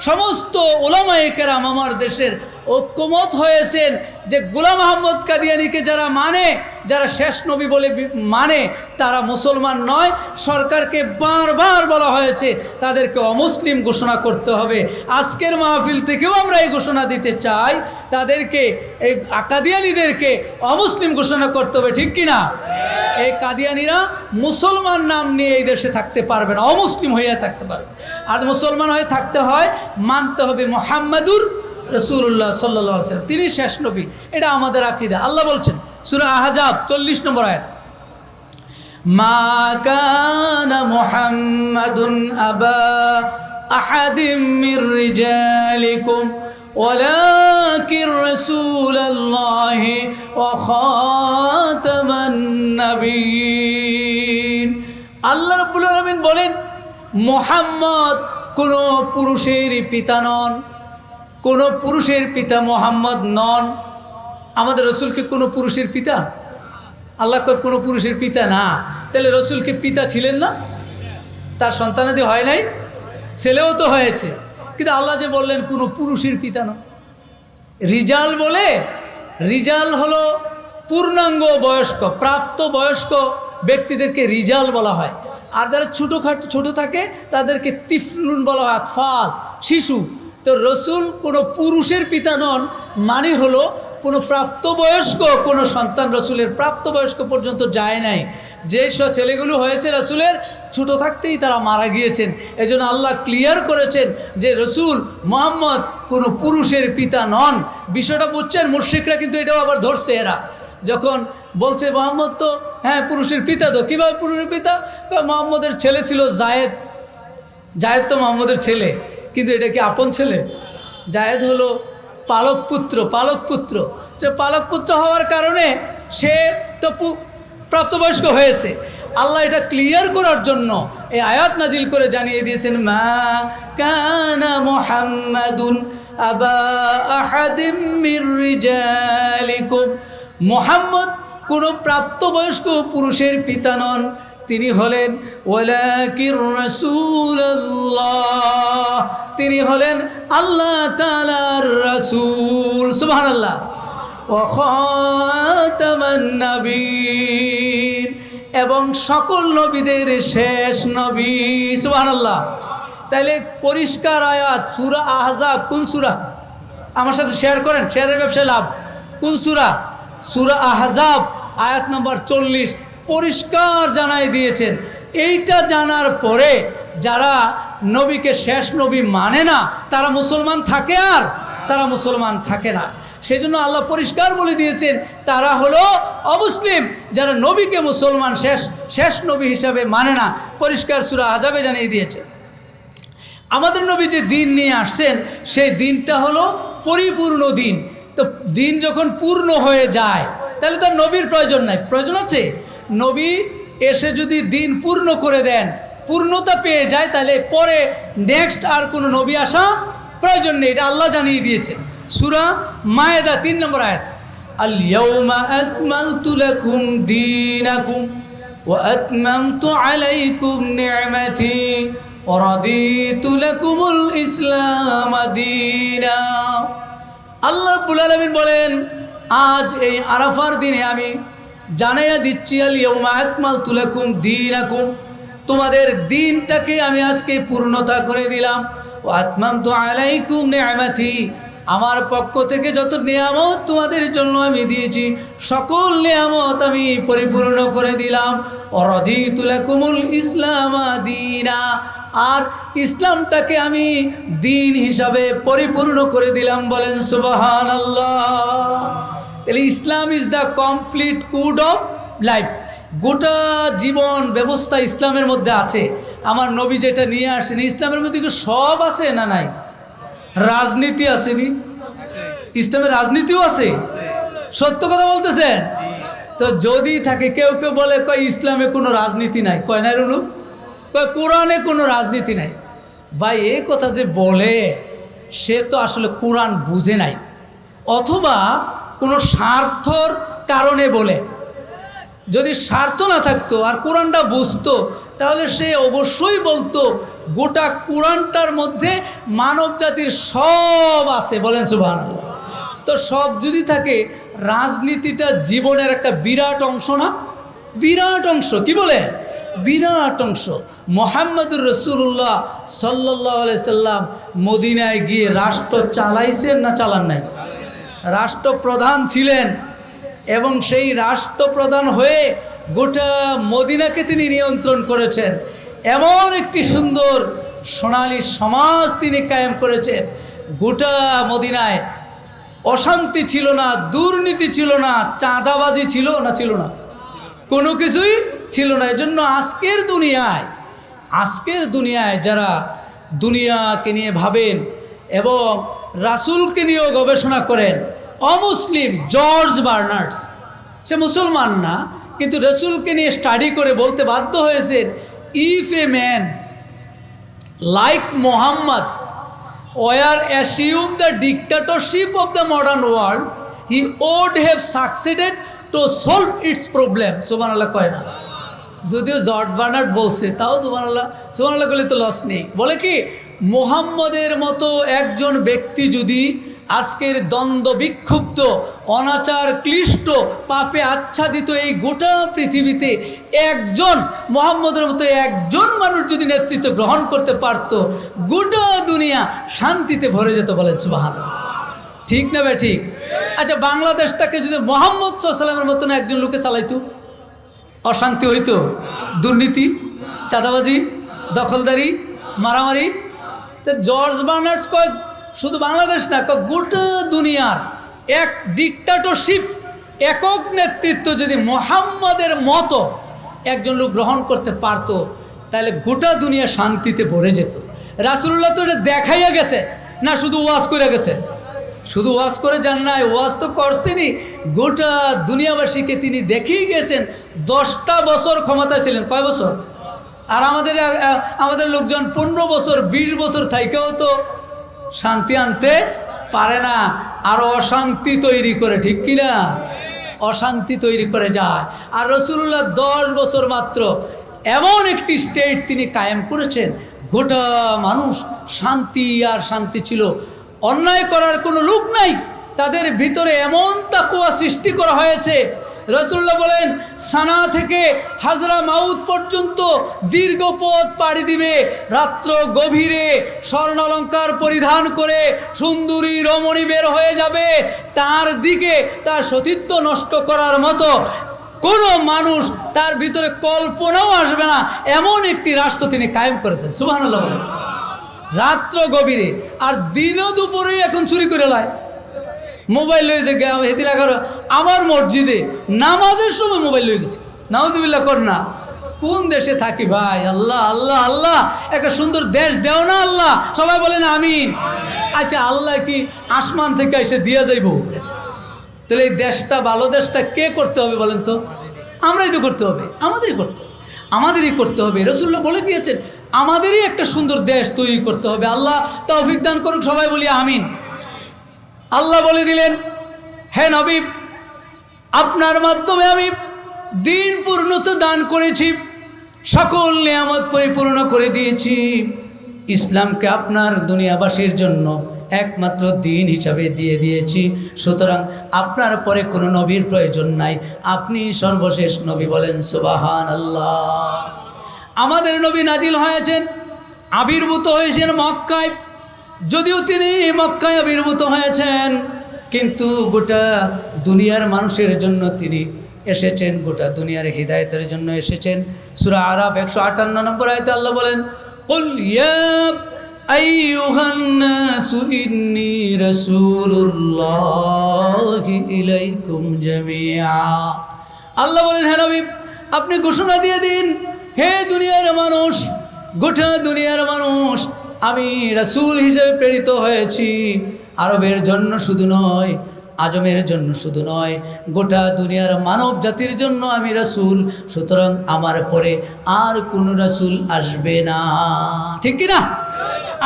সমস্ত ওলামায়ে কেরাম আমার দেশের ঐক্যমত হয়েছেন যে গোলাম আহমদ কাদিয়ানিকে যারা মানে, যারা শেষ নবী বলে মানে, তারা মুসলমান নয়। সরকারকে বারবার বলা হয়েছে তাদেরকে অমুসলিম ঘোষণা করতে হবে। আজকের মাহফিল থেকেও আমরা এই ঘোষণা দিতে চাই, তাদেরকে, এই কাদিয়ানিদেরকে অমুসলিম ঘোষণা করতে হবে, ঠিক কিনা? এই কাদিয়ানিরা মুসলমান নাম নিয়ে এই দেশে থাকতে পারবে না, অমুসলিম হয়ে থাকতে পারবে। আর মুসলমান হয়ে থাকতে হয়, মানতে হবে মুহাম্মাদুর রাসূলুল্লাহ সাল্লাল্লাহু আলাইহি ওয়াসাল্লাম, তিনি শেষ নবী। এটা আমাদের আকীদা। আল্লাহ বলছেন সূরা আহজাব 40 নম্বর আয়াত, মা কানা মুহাম্মাদুন আবা আহাদিম মির রিজালিকুম ওয়ালাকিন রাসূলুল্লাহি ওয়া খাতামান নবিয়্যিন। আল্লাহ রাব্বুল আলামিন বলেন, মুহাম্মদ কোনো পুরুষের পিতা নন, কোনো পুরুষের পিতা মুহাম্মদ নন। আমাদের রসুল কি কোনো পুরুষের পিতা? আল্লাহ কোনো পুরুষের পিতা না। তাহলে রসুল কি পিতা ছিলেন না? তার সন্তানাদি হয় নাই? ছেলেও তো হয়েছে, কিন্তু আল্লাহ যে বললেন কোনো পুরুষের পিতা না। রিজাল বলে, রিজাল হলো পূর্ণাঙ্গ বয়স্ক, প্রাপ্ত বয়স্ক ব্যক্তিদেরকে রিজাল বলা হয়, আর যারা ছোট থাকে তাদেরকে তিফলুন বলা হয়, আতফাল, শিশু। তো রসুল কোনো পুরুষের পিতা নন, মানে হলো কোনো প্রাপ্তবয়স্ক কোনো সন্তান রসুলের প্রাপ্তবয়স্ক পর্যন্ত যায় নাই। যেসব ছেলেগুলো হয়েছে রসুলের ছোট থাকতেই তারা মারা গিয়েছেন। এজন্য আল্লাহ ক্লিয়ার করেছেন যে রসুল মুহাম্মদ কোনো পুরুষের পিতা নন। বিষয়টা বুঝছেন? মুশরিকরা কিন্তু এটাও আবার ধরছে। এরা যখন বলছে মুহাম্মদ তো হ্যাঁ পুরুষের পিতা, তো কীভাবে পুরুষের পিতা? মুহাম্মদের ছেলে ছিল জায়েদ, জায়েদ তো মুহাম্মদের ছেলে, কিন্তু এটা কি আপন ছেলে? জায়েদ হলো পালক পুত্র। যে পালক পুত্র হওয়ার কারণে সে তো প্রাপ্তবয়স্ক হয়েছে। আল্লাহ এটা ক্লিয়ার করার জন্য এই আয়াত নাজিল করে জানিয়ে দিয়েছেন, মা কানা মুহাম্মাদুন আবা আহাদিম মির রিজালিকুম, মুহাম্মদ কোনো প্রাপ্তবয়স্ক পুরুষের পিতা নন, তিনি হলেন ওয়ালাকির রাসূলুল্লাহ, তিনি হলেন আল্লাহ তাআলার রাসূল। সুবহানাল্লাহ। ওয়া খাতামান নবীন, এবং সকল নবীদের শেষ নবী। সুবহানাল্লাহ। তাইলে পরিষ্কার আয়াত, সূরা আহজাব। কোন সূরা? আমার সাথে শেয়ার করেন, শেয়ারের ব্যবসায় লাভ। কোন সূরা? সূরা আহজাব, আয়াত নম্বর 40। পরিষ্কার জানাই দিয়েছেন। এইটা জানার পরে যারা নবীকে শেষ নবী মানে না, তারা মুসলমান থাকে? আর তারা মুসলমান থাকে না। সেই জন্য আল্লাহ পরিষ্কার বলে দিয়েছেন তারা হলো অমুসলিম, যারা নবীকে মুসলমান শেষ নবী হিসাবে মানে না। পরিষ্কার সূরা আহজাবে জানিয়ে দিয়েছে। আমাদের নবী যে দিন নিয়ে আসছেন সেই দিনটা হলো পরিপূর্ণ দিন। তো দিন যখন পূর্ণ হয়ে যায় তাহলে তার নবীর প্রয়োজন নাই। প্রয়োজন আছে? নবী এসে যদি দিন পূর্ণ করে দেন, পূর্ণতা পেয়ে যায়, তাহলে পরে নেক্সট আর কোনো নবী আসা প্রয়োজন নেই। এটা আল্লাহ জানিয়ে দিয়েছেন। সূরা মায়েদা 3 নম্বর আয়াত, আল ইয়াউমা আকমালতু লাকুম দীনাকুম ওয়া আতমামতু আলাইকুম নি'মাতি ওয়া রাদিতু লাকুমুল ইসলাম দীনা। আল্লাহ রাব্বুল আলামিন বলেন, আজ এই আরাফার দিনে আমি জানাইয়া দিচ্ছি, আল ইয়াউমা আকমালতু লাকুম দীনাকুম, তোমাদের দিনটাকে আমি আজকে পূর্ণতা করে দিলাম। ওয়া আতমামতু আলাইকুম নি'মাতি, আমার পক্ষ থেকে যত নিয়ামত তোমাদের জন্য আমি দিয়েছি সকল নিয়ামত আমি পরিপূর্ণ করে দিলাম। ওয়া রাদিতু লাকুমুল ইসলাম দীনা, আর ইসলামটাকে আমি দিন হিসাবে পরিপূর্ণ করে দিলাম। বলেন সুবহানাল্লাহ। তাহলে Islam is the complete code of life. গোটা জীবন ব্যবস্থা ইসলামের মধ্যে আছে। আমার নবী যেটা নিয়ে আসছেন, ইসলামের মধ্যে কি সব আছে না নাই? রাজনীতি আসেনি? ইসলামের রাজনীতিও আছে। সত্য কথা বলতেছেন? তো যদি থাকে, কেউ বলে কয় ইসলামে কোনো রাজনীতি নাই, কয় নাই রুনু, কয় কোরআনে কোনো রাজনীতি নাই। ভাই এই কথা যে বলে সে তো আসলে কোরআন বুঝে নাই, অথবা কোনো স্বার্থর কারণে বলে। যদি স্বার্থ না থাকতো আর কোরআনটা বুঝতো তাহলে সে অবশ্যই বলতো গোটা কোরআনটার মধ্যে মানব জাতির সব আছে। বলেন সুবহানাল্লাহ। তো সব যদি থাকে, রাজনীতিটা জীবনের একটা বিরাট অংশ না? বিরাট অংশ। কি বলে? বিরাট অংশ। মুহাম্মদুর রাসূলুল্লাহ সাল্লাল্লাহু আলাইহি সাল্লাম মদিনায় গিয়ে রাষ্ট্র চালাইছেন না চালান নাই? রাষ্ট্রপ্রধান ছিলেন, এবং সেই রাষ্ট্রপ্রধান হয়ে গোটা মদিনাকে তিনি নিয়ন্ত্রণ করেছেন। এমন একটি সুন্দর সোনালী সমাজ তিনি কায়েম করেছেন। গোটা মদিনায় অশান্তি ছিল না, দুর্নীতি ছিল না, চাঁদাবাজি ছিল না? ছিল না, কোনো কিছুই ছিল না। এজন্য আজকের দুনিয়ায় যারা দুনিয়াকে নিয়ে ভাবেন এবং রাসূলকে নিয়েও গবেষণা করেন, অমুসলিম জর্জ বার্নার্ডস, সে মুসলমান না, কিন্তু রাসূলকে নিয়ে স্টাডি করে বলতে বাধ্য হয়েছেন, if a man like Mohammad were assumed the dictatorship of the modern world, he would have succeeded to solve its problem. সুবহানাল্লাহ কয় না? যদিও জর্জ বার্নার্ড বলছে, তাও সুবহানাল্লাহ করলে তো লস নেই। বলে কি, মোহাম্মদের মতো একজন ব্যক্তি যদি আজকের দ্বন্দ্ব বিক্ষুব্ধ অনাচার ক্লিষ্ট পাপে আচ্ছাদিত এই গোটা পৃথিবীতে একজন মুহাম্মদের মতো একজন মানুষ যদি নেতৃত্ব গ্রহণ করতে পারত, গোটা দুনিয়া শান্তিতে ভরে যেত। বলেন সুবহানাল্লাহ। ঠিক না ভাই? ঠিক। আচ্ছা, বাংলাদেশটাকে যদি মুহাম্মদ সাল্লাল্লাহু আলাইহি ওয়াসাল্লামের মতন একজন লোকে চালাইতো, অশান্তি হইতো? দুর্নীতি, চাঁদাবাজি, দখলদারি, মারামারি। তো জর্জ বার্নার্ডস কয় শুধু বাংলাদেশ না, গোটা দুনিয়ার এক ডিক্টাটরশিপ, একক নেতৃত্ব যদি মুহাম্মদের মতো একজন লোক গ্রহণ করতে পারতো, তাহলে গোটা দুনিয়া শান্তিতে ভরে যেত। রাসূলুল্লাহ তো এটা দেখাইয়া গেছে না, শুধু ওয়াজ করে গেছে? শুধু ওয়াজ করে যান নাই, ওয়াজ তো করছেনই, গোটা দুনিয়াবাসীকে তিনি দেখিয়ে গেছেন। 10টা বছর ক্ষমতায় ছিলেন। কয় বছর? আর আমাদের লোকজন 15 বছর 20 বছর থাইকেও তো শান্তি আনতে পারে না, আরও অশান্তি তৈরি করে। ঠিক কিনা? অশান্তি তৈরি করে যায়। আর রাসূলুল্লাহ 10 বছর মাত্র এমন একটি স্টেট তিনি কায়েম করেছেন, গোটা মানুষ শান্তি আর শান্তি ছিল। অন্যায় করার কোনো লোক নাই, তাদের ভিতরে এমন তাকওয়া সৃষ্টি করা হয়েছে। রাসূলুল্লাহ বলেন, সানা থেকে হাজরা মাউত পর্যন্ত দীর্ঘ পথ পাড়ি দিবে, রাত্র গভীরে স্বর্ণালঙ্কার পরিধান করে সুন্দরী রমণী বের হয়ে যাবে, তার দিকে তার সতীত্ব নষ্ট করার মতো কোনো মানুষ তার ভিতরে কল্পনাও আসবে না, এমন একটি রাষ্ট্র তিনি কায়েম করেছেন। সুবহানাল্লাহ বলেন। রাত্র গভীরে, আর দিনও দুপুরে এখন চুরি করে লয়, মোবাইল লয়ে যে হেদিন আমার মসজিদে নামাজের সময় মোবাইল লয়ে গেছে। নাউজুবিল্লাহ কর না। কোন দেশে থাকি ভাই? আল্লাহ আল্লাহ আল্লাহ, একটা সুন্দর দেশ দেও না আল্লাহ। সবাই বলেন আমিন। আচ্ছা, আল্লাহ কি আসমান থেকে এসে দিয়ে যাইব? তাহলে এই দেশটা, ভালো দেশটা কে করতে হবে বলেন তো? আমরাই তো করতে হবে, আমাদেরই করতে হবে। রাসূলুল্লাহ বলে গিয়েছেন, আমাদেরই একটা সুন্দর দেশ তৈরি করতে হবে। আল্লাহ তৌফিক দান করুক, সবাই বলি আমিন। আল্লাহ বলে দিলেন, হে নবী, আপনার মাধ্যমে আমি দিন পূর্ণতা দান করেছি, সকল নিয়ামত পরিপূর্ণ করে দিয়েছি। ইসলামকে আপনার দুনিয়াবাসীর জন্য একমাত্র দিন হিসাবে দিয়ে দিয়েছি। সুতরাং আপনার পরে কোনো নবীর প্রয়োজন নাই, আপনি সর্বশেষ নবী। বলেন সুবহানাল্লাহ। আমাদের নবী নাজিল হয়েছেন, আবির্ভূত হয়েছেন মক্কায়। যদিও তিনি মক্কায় আবির্ভূত হয়েছেন, কিন্তু গোটা দুনিয়ার মানুষের জন্য তিনি এসেছেন, গোটা দুনিয়ার হিদায়াতের জন্য এসেছেন। সূরা আরাফ 158 নম্বর আয়াতে আল্লাহ বলেন, কুল ইয়া আইয়ুহান নাসু ইন্নী রাসূলুল্লাহি ইলাইকুম জামিআ। আল্লাহ বলেন, হে নবী, আপনি ঘোষণা দিয়ে দিন, হে দুনিয়ার মানুষ, গোটা দুনিয়ার মানুষ, আমি রাসূল হিসেবে প্রেরিত হয়েছি। আরবের জন্য শুধু নয়, আজমের জন্য শুধু নয়, গোটা দুনিয়ার মানব জাতির জন্য আমি রাসূল। সুতরাং আমার পরে আর কোনো রাসূল আসবে না। ঠিক কি না?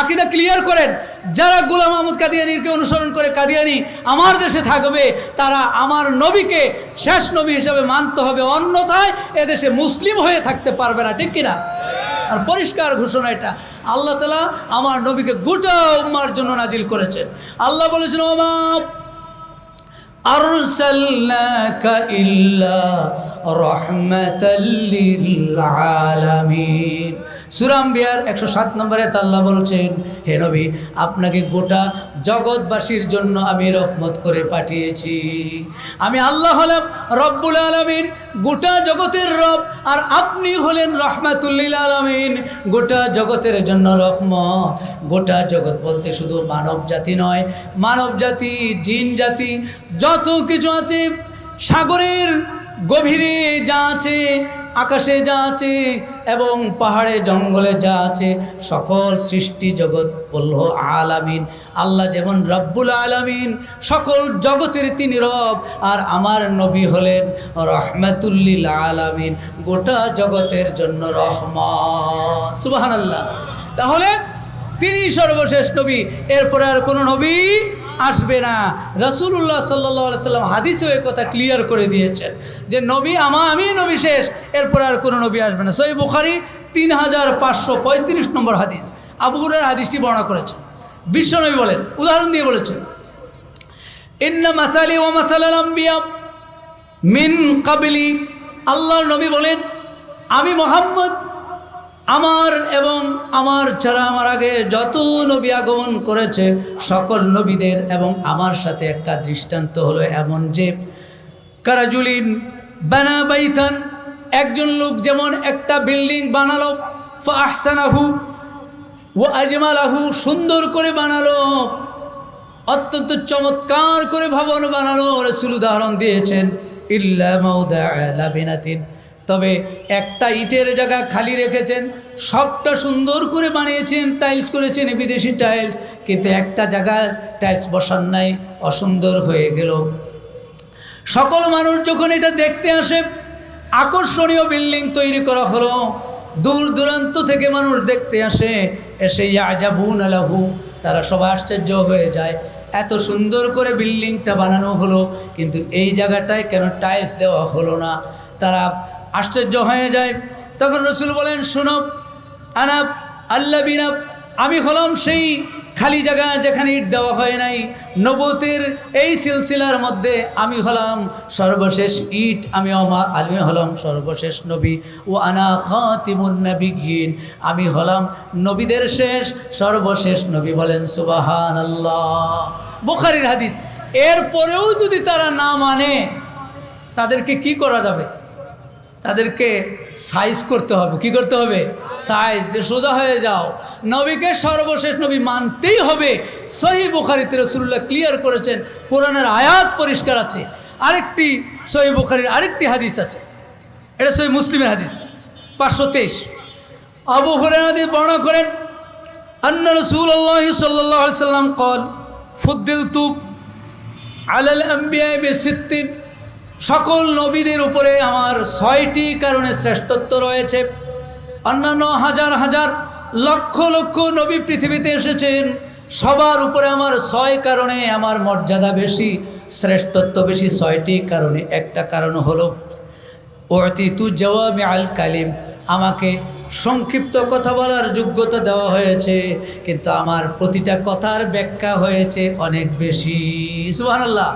আকীদা ক্লিয়ার করেন। যারা গোলাম আহমদ কাদিয়ানীকে অনুসরণ করে কাদিয়ানী আমার দেশে থাকবে, তারা আমার নবীকে শেষ নবী হিসেবে মানতে হবে, অন্যথায় এদেশে মুসলিম হয়ে থাকতে পারবে না। ঠিক কিনা? আর পরিষ্কার ঘোষণা এটা। আল্লাহ তাআলা আমার নবীকে গোটা উম্মার জন্য নাজিল করেছেন। আল্লাহ বলেছেন, ওমা আরসালনাকা ইল্লা রাহমাতাল লিল আলামিন। সূরা আম্বিয়ার 107 নম্বরে আল্লাহ বলছেন, হে নবী, আপনাকে গোটা জগৎবাসীর জন্য আমি রহমত করে পাঠিয়েছি। আমি আল্লাহ হলাম রব্বুল আলামিন, গোটা জগতের রব, আর আপনি হলেন রহমাতুল লিল আলামিন, গোটা জগতের জন্য রহমত। গোটা জগৎ বলতে শুধু মানব জাতি নয়, মানব জাতি, জিন জাতি, যত কিছু আছে, সাগরের গভীরে যা আছে, আকাশে যা আছে, এবং পাহাড়ে জঙ্গলে যা আছে, সকল সৃষ্টি জগৎ বলল আলামিন। আল্লাহ যেমন রব্বুল আলামিন, সকল জগতের তিনি রব, আর আমার নবী হলেন রহমাতুল লিল আলামিন, গোটা জগতের জন্য রহমত। সুবহানাল্লাহ। তাহলে তিনি সর্বশেষ নবী, এরপরে আর কোনো নবী আসবে না। রাসূলুল্লাহ সাল্লাল্লাহু আলাইহি সাল্লাম হাদিসে এই কথা ক্লিয়ার করে দিয়েছেন যে নবী আমি নবী শেষ, এরপর আর কোনো নবী আসবে না। সহিহ বুখারী 3535 নম্বর হাদিস, আবু হুরায়রা হাদিসটি বর্ণনা করেছেন। বিশ্বনবী বলেন, উদাহরণ দিয়ে বলেছেন, ইন্না মাসালি ওয়া মাসালাল আম্বিয়া মিন কাবলি, আল্লাহর নবী বলেন আমি মুহাম্মদ, আমার এবং আমার ছাড়া আমার আগে যত নবী আগমন করেছে সকল নবীদের এবং আমার সাথে একটা দৃষ্টান্ত হলো এমন যে কারাজুলিন বানা বাইতান, একজন লোক যেমন একটা বিল্ডিং বানালো, ফাহসানাহু ওয়া আজমালাহু, সুন্দর করে বানালো, অত্যন্ত চমৎকার করে ভবন বানালো। রাসূল উদাহরণ দিয়েছেন ইল্লা মাউদা লাবিনাতিন, তবে একটা ইটের জায়গা খালি রেখেছেন, সবটা সুন্দর করে বানিয়েছেন, টাইলস করেছেন বিদেশি টাইলস, কিন্তু একটা জায়গায় টাইলস বসান নাই, অসুন্দর হয়ে গেল। সকল মানুষ যখন এটা দেখতে আসে, আকর্ষণীয় বিল্ডিং তৈরি করা হলো, দূর দূরান্ত থেকে মানুষ দেখতে আসে, এসে ইয়াজাবুনা লাহু, তারা সবাই আশ্চর্য হয়ে যায়, এত সুন্দর করে বিল্ডিংটা বানানো হলো কিন্তু এই জায়গাটায় কেন টাইলস দেওয়া হলো না, তারা আশ্চর্য হয়ে যায়। তখন রাসূল বলেন শোনো, আনা আল্লাহ বিনা, আমি হলাম সেই খালি জায়গা যেখানে ইট দেওয়া হয় নাই। নবুয়তের এই সিলসিলার মধ্যে আমি হলাম সর্বশেষ ইট, আমি হলাম সর্বশেষ নবী। ও আনা খাতিমুন নবিয়্যিন, আমি হলাম নবীদের শেষ সর্বশেষ নবী। বলেন সুবহানাল্লাহ, বুখারীর হাদিস। এরপরেও যদি তারা না মানে তাদেরকে কি করা যাবে? তাদেরকে সাইজ করতে হবে। কি করতে হবে? সাইজ, যে সোজা হয়ে যাও, নবীকে সর্বশেষ নবী মানতেই হবে। সহিহ বুখারীতে রাসূলুল্লাহ ক্লিয়ার করেছেন, কোরআনের আয়াত পরিষ্কার আছে। আরেকটি সহিহ বুখারীর আরেকটি হাদিস আছে, এটা সহিহ মুসলিমের হাদিস 523। আবু হুরায়রা বর্ণনা করেন আন্না রাসূলুল্লাহ সাল্লাল্লাহু আলাইহি ওয়াসাল্লাম قال ফুদ্দিলতু আলাল আম্বিয়া বিসিত্তিন, সকল নবীদের উপরে আমার 6টি কারণে শ্রেষ্ঠত্ব রয়েছে। অন্যান্য হাজার হাজার লক্ষ লক্ষ নবী পৃথিবীতে এসেছেন, সবার উপরে আমার 6 কারণে আমার মর্যাদা বেশি, শ্রেষ্ঠত্ব বেশি। 6টি কারণে। একটা কারণ হলো উতিতু জাওয়ামিআল কালিম, আমাকে সংক্ষিপ্ত কথা বলার যোগ্যতা দেওয়া হয়েছে, কিন্তু আমার প্রতিটা কথার ব্যাখ্যা হয়েছে অনেক বেশি। সুবহানাল্লাহ,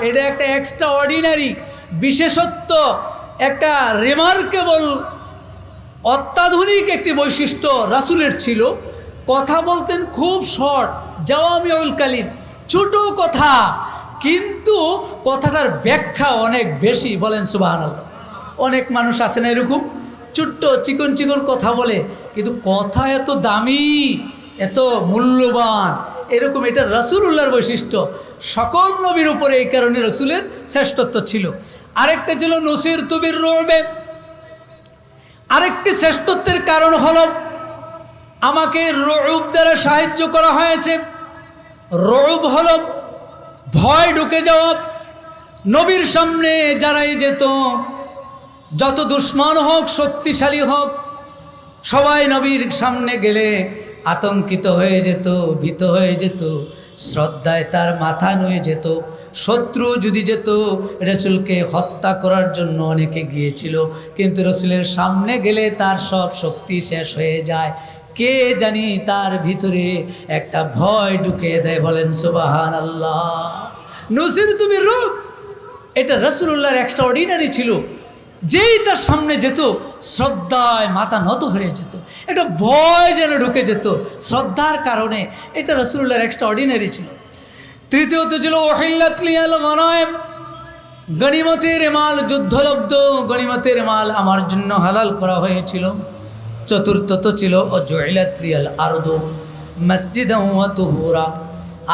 এটা একটা এক্সট্রা অর্ডিনারি বিশেষত্ব, একটা রিমার্কেবল অত্যাধুনিক একটি বৈশিষ্ট্য রাসূলের ছিল। কথা বলতেন খুব শর্ট, জাওয়ামিউল কালিম, ছোট কথা, কিন্তু কথাটার ব্যাখ্যা অনেক বেশি। বলেন সুবহানাল্লাহ। অনেক মানুষ আছে না এরকম, ছোট্ট চিকন চিকন কথা বলে, কিন্তু কথা এত দামি, এত মূল্যবান, এরকম। এটা রাসূলুল্লাহর বৈশিষ্ট্য। সকল নবীর উপরে এই কারণে রাসূলের শ্রেষ্ঠত্ব ছিল। আরেকটা ছিল নুসিরতু বির-রু'ব, আরেকটি শ্রেষ্ঠত্বের কারণ হলো আমাকে রু'ব দ্বারা সাহায্য করা হয়েছে। রু'ব হলো ভয় ঢুকে যাওয়া। নবীর সামনে যারাই যেত, যত দুশ্মন হোক, শক্তিশালী হোক, সবাই নবীর সামনে গেলে আতঙ্কিত হয়ে যেত, ভীত হয়ে যেত, শ্রদ্ধায় তার মাথা নুয়ে যেত। শত্রু যদি যেত, রাসূলকে হত্যা করার জন্য অনেকে গিয়েছিল, কিন্তু রাসূলের সামনে গেলে তার সব শক্তি শেষ হয়ে যায়। কে জানি তার ভিতরে একটা ভয় ঢুকে দেয়। বলেন সুবহানাল্লাহ। নুসিরতু বির-রু'ব, এটা রাসূলুল্লাহর এক্সট্রাঅর্ডিনারি ছিল। যেই তার সামনে যেত, শ্রদ্ধায় মাথা নত হয়ে যেত, এটা ভয় যেন ঢুকে যেত শ্রদ্ধার কারণে। এটা রাসূলুল্লাহর এক্সট্রাঅর্ডিনারি ছিল। তৃতীয়ত ছিল উহিল্লাত লিয়াল গনায়েম, গনিমতের মাল, যুদ্ধলব্ধ গনিমতের মাল আমার জন্য হালাল করা হয়েছিল। চতুর্থত ছিল ওয়াজুইলাত লিয়াল আরদু মসজিদান ওয়া তুহুরা,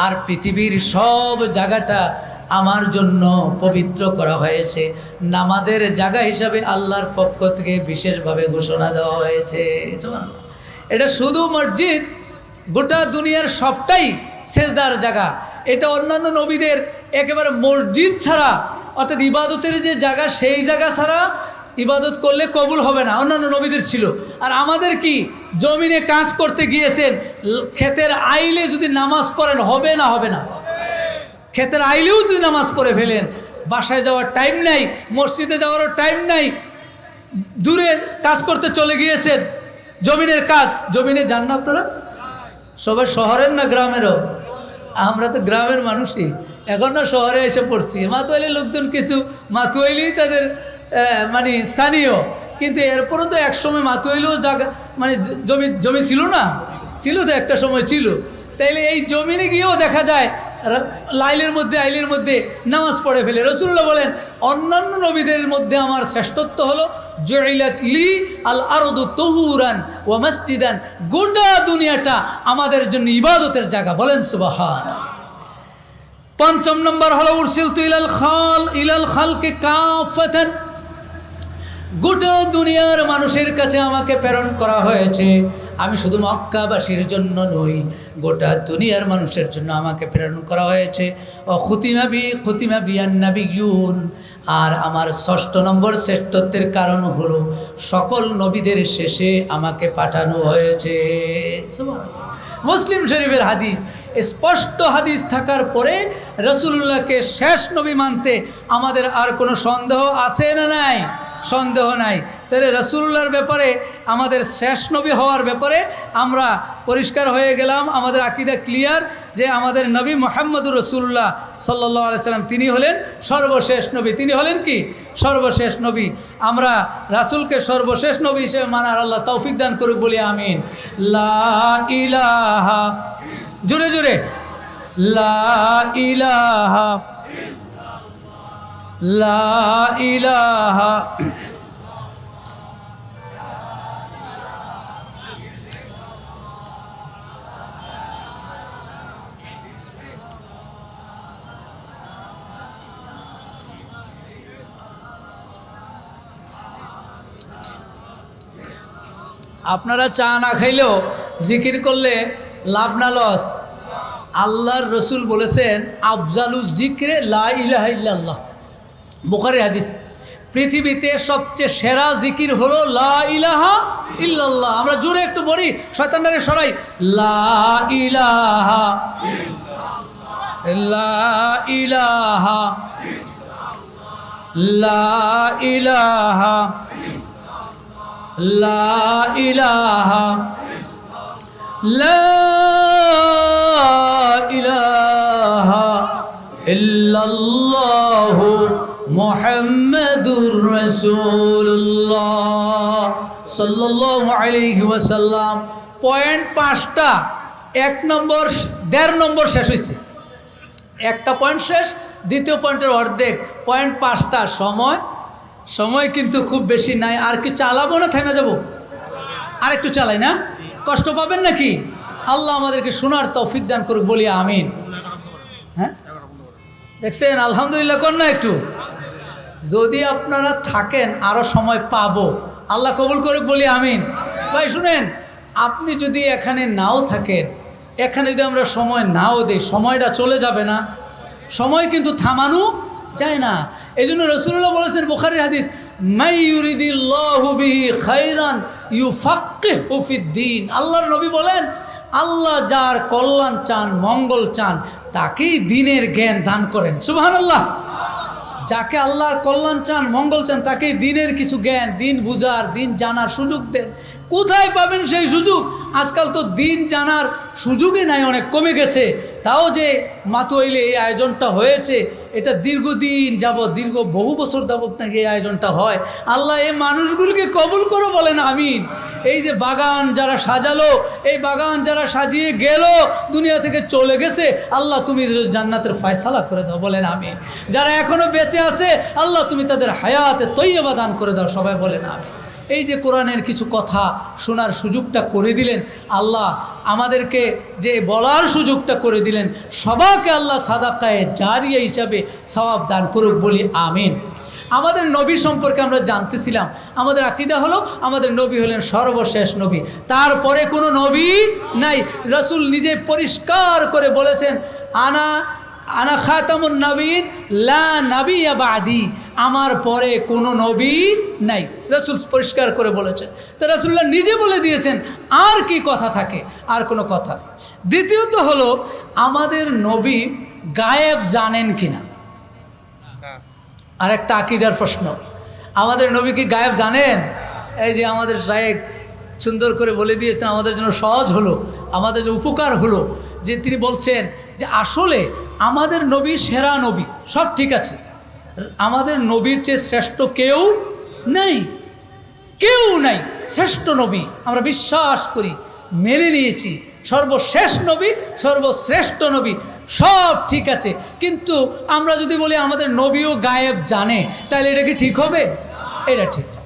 আর পৃথিবীর সব জায়গাটা আমার জন্য পবিত্র করা হয়েছে, নামাজের জায়গা হিসাবে আল্লাহর পক্ষ থেকে বিশেষভাবে ঘোষণা দেওয়া হয়েছে। এটা শুধু মসজিদ, গোটা দুনিয়ার সবটাই সেজদার জায়গা। এটা অন্যান্য নবীদের একেবারে মসজিদ ছাড়া, অর্থাৎ ইবাদতের যে জায়গা, সেই জায়গা ছাড়া ইবাদত করলে কবুল হবে না, অন্যান্য নবীদের ছিল। আর আমাদের কি, জমিনে কাজ করতে গিয়েছেন, ক্ষেতের আইলে যদি নামাজ পড়েন হবে না? হবে না। ক্ষেতের আইলেও যদি নামাজ পড়ে ফেলেন, বাসায় যাওয়ার টাইম নাই, মসজিদে যাওয়ারও টাইম নাই, দূরে কাজ করতে চলে গিয়েছেন, জমিনের কাজ। জমিনে যান না আপনারা? সবাই শহরের না গ্রামেরও? আমরা তো গ্রামের মানুষই, এখন না শহরে এসে পড়ছি। মাতুয়াইলের লোকজন কিছু মাতুয়াইলেই তাদের মানে স্থানীয়, কিন্তু এরপরও তো একসময় মাতুয়াইলেও জায়গা মানে জমি ছিল না, ছিল তো একটা সময় ছিল। তাইলে এই জমিনে গিয়েও দেখা যায় আইলের মধ্যে নামাজ পড়ে ফেলে। রাসূলুল্লাহ বলেন অন্যান্য নবীদের মধ্যে আমার শ্রেষ্ঠত্ব হলো জুইলাত লি আল আরদু তুহুরান ওয়া মসজিদান, গোটা দুনিয়াটা আমাদের জন্য ইবাদতের জায়গা। বলেন সুবহানাল্লাহ। ৫ম নম্বর হলো উরসিলতু ইলাল খালকি কাফাতান, গোটা দুনিয়ার মানুষের কাছে আমাকে প্রেরণ করা হয়েছে। আমি শুধু মক্কাবাসীর জন্য নই, গোটা দুনিয়ার মানুষের জন্য আমাকে প্রেরণ করা হয়েছে। ও খুতিমা বিয়ান নাবিয়্যুন, আর আমার ৬ষ্ঠ নম্বর শ্রেষ্ঠত্বের কারণ হলো সকল নবীদের শেষে আমাকে পাঠানো হয়েছে। মুসলিম শরীফের হাদিস, স্পষ্ট হাদিস থাকার পরে রাসূলুল্লাহকে শেষ নবী মানতে আমাদের আর কোনো সন্দেহ আছে না নাই? সন্দেহ নাই। তাহলে রাসূলুল্লাহর ব্যাপারে, আমাদের শেষ নবী হওয়ার ব্যাপারে আমরা পরিষ্কার হয়ে গেলাম। আমাদের আকীদা ক্লিয়ার যে আমাদের নবী মুহাম্মদুর রাসূলুল্লাহ সাল্লাল্লাহু আলাইহি সাল্লাম তিনি হলেন সর্বশেষ নবী। তিনি হলেন কি? সর্বশেষ নবী। আমরা রাসূলকে সর্বশেষ নবী হিসেবে মানার আল্লাহ তৌফিক দান করুক, বলি আমিন। লা ইলাহা, জোরে জোরে, লা ইলাহা লা ইলাহা আপনারা চা না খাইলেও জিকির করলে লাভ না লস? আল্লাহর রসুল বলেছেন আফজালু জিক্রে লা ইলাহা ইল্লাল্লাহ, বুখারীর হাদিস। পৃথিবীতে সবচেয়ে সেরা জিকির হলো লা ইলাহা ইল্লাল্লাহ। আমরা জোরে একটু বলি, শয়তানরে সরাই। লা ইলাহা লা ইলাহা লা ইলাহা লা ইলাহা লা ইলাহা ইল্লাল্লাহু মুহাম্মাদুর রাসূলুল্লাহ সাল্লাল্লাহু আলাইহি ওয়াসাল্লাম। পয়েন্ট 5টা, 1 নম্বর 1.5 নম্বর শেষ হয়েছে, একটা পয়েন্ট শেষ, দ্বিতীয় পয়েন্টের অর্ধেক। পয়েন্ট 5টা। সময় কিন্তু খুব বেশি নাই। আর কি চালাবো না থেমে যাব? আর একটু চালাই না? কষ্ট পাবেন নাকি? আল্লাহ আমাদেরকে শোনার তৌফিক দান করুক, বলি আমিন। হ্যাঁ দেখছেন, আলহামদুলিল্লাহ কর না একটু। যদি আপনারা থাকেন আরও সময় পাবো, আল্লাহ কবুল করুক, বলি আমিন। ভাই শুনেন, আপনি যদি এখানে নাও থাকেন, এখানে যদি আমরা সময় নাও দেই, সময়টা চলে যাবে না? সময় কিন্তু থামানো যায় না। এই জন্য রাসূলুল্লাহ বলেছেন, বুখারীর হাদিস, মাই ইউরিদিল্লাহু বিহি খায়রান ইউফাক্কিহু ফিদ্দীন। আল্লাহর নবী বলেন, আল্লাহ যার কল্যাণ চান, মঙ্গল চান, তাকেই দ্বীনের জ্ঞান দান করেন। সুবহানাল্লাহ। যাকে আল্লাহর কল্যাণ চান, মঙ্গল চান, তাকেই দ্বীনের কিছু জ্ঞান, দ্বীন বুঝার, দ্বীন জানার সুযোগ দেন। কোথায় পাবেন সেই সুযোগ? আজকাল তো দ্বীন জানার সুযোগই নাই, অনেক কমে গেছে। তাও যে মাতুয়াইলে এই আয়োজনটা হয়েছে, এটা দীর্ঘদিন যাবৎ, বহু বছর যাবৎ নাকি এই আয়োজনটা হয়। আল্লাহ এই মানুষগুলোকে কবুল করো, বলেন আমিন। এই যে বাগান যারা সাজালো, এই বাগান যারা সাজিয়ে গেল, দুনিয়া থেকে চলে গেছে, আল্লাহ তুমি জান্নাতের ফয়সালা করে দাও, বলেন আমিন। যারা এখনো বেঁচে আছে, আল্লাহ তুমি তাদের হায়াতে তৈয়বা দান করে দাও, সবাই বলেন আমিন। এই যে কোরআনের কিছু কথা শোনার সুযোগটা করে দিলেন আল্লাহ, আমাদেরকে যে বলার সুযোগটা করে দিলেন, সবাইকে আল্লাহ সাদাকায়ে জারিয়া হিসাবে সওয়াব দান করুক, বলি আমিন। আমাদের নবী সম্পর্কে আমরা জানতেছিলাম, আমাদের আকীদা হলো আমাদের নবী হলেন সর্বশেষ নবী, তারপরে কোনো নবী নাই। রাসূল নিজে পরিষ্কার করে বলেছেন, আনা খাতামুন নবীন লা নবিয়্যা বাদি, আমার পরে কোনো নবী নাই। রাসূল পরিষ্কার করে বলেছেন। তো রাসূলুল্লাহ নিজে বলে দিয়েছেন, আর কি কথা থাকে? আর কোনো কথা নেই। দ্বিতীয়ত হলো, আমাদের নবী গায়েব জানেন কিনা? আর একটা আকীদার প্রশ্ন, আমাদের নবী কি গায়েব জানেন? এই যে আমাদের শায়েখ সুন্দর করে বলে দিয়েছেন, আমাদের জন্য সহজ হলো, আমাদের জন্য উপকার হলো, যে তিনি বলছেন যে আসলে আমাদের নবী সেরা নবী, সব ঠিক আছে, আমাদের নবীর চেয়ে শ্রেষ্ঠ কেউ নেই, কেউ নাই, শ্রেষ্ঠ নবী আমরা বিশ্বাস করি, মেনে নিয়েছি, সর্বশেষ নবী, সর্বশ্রেষ্ঠ নবী, সব ঠিক আছে। কিন্তু আমরা যদি বলি আমাদের নবীও গায়েব জানে, তাহলে এটা কি ঠিক হবে? এটা ঠিক হবে,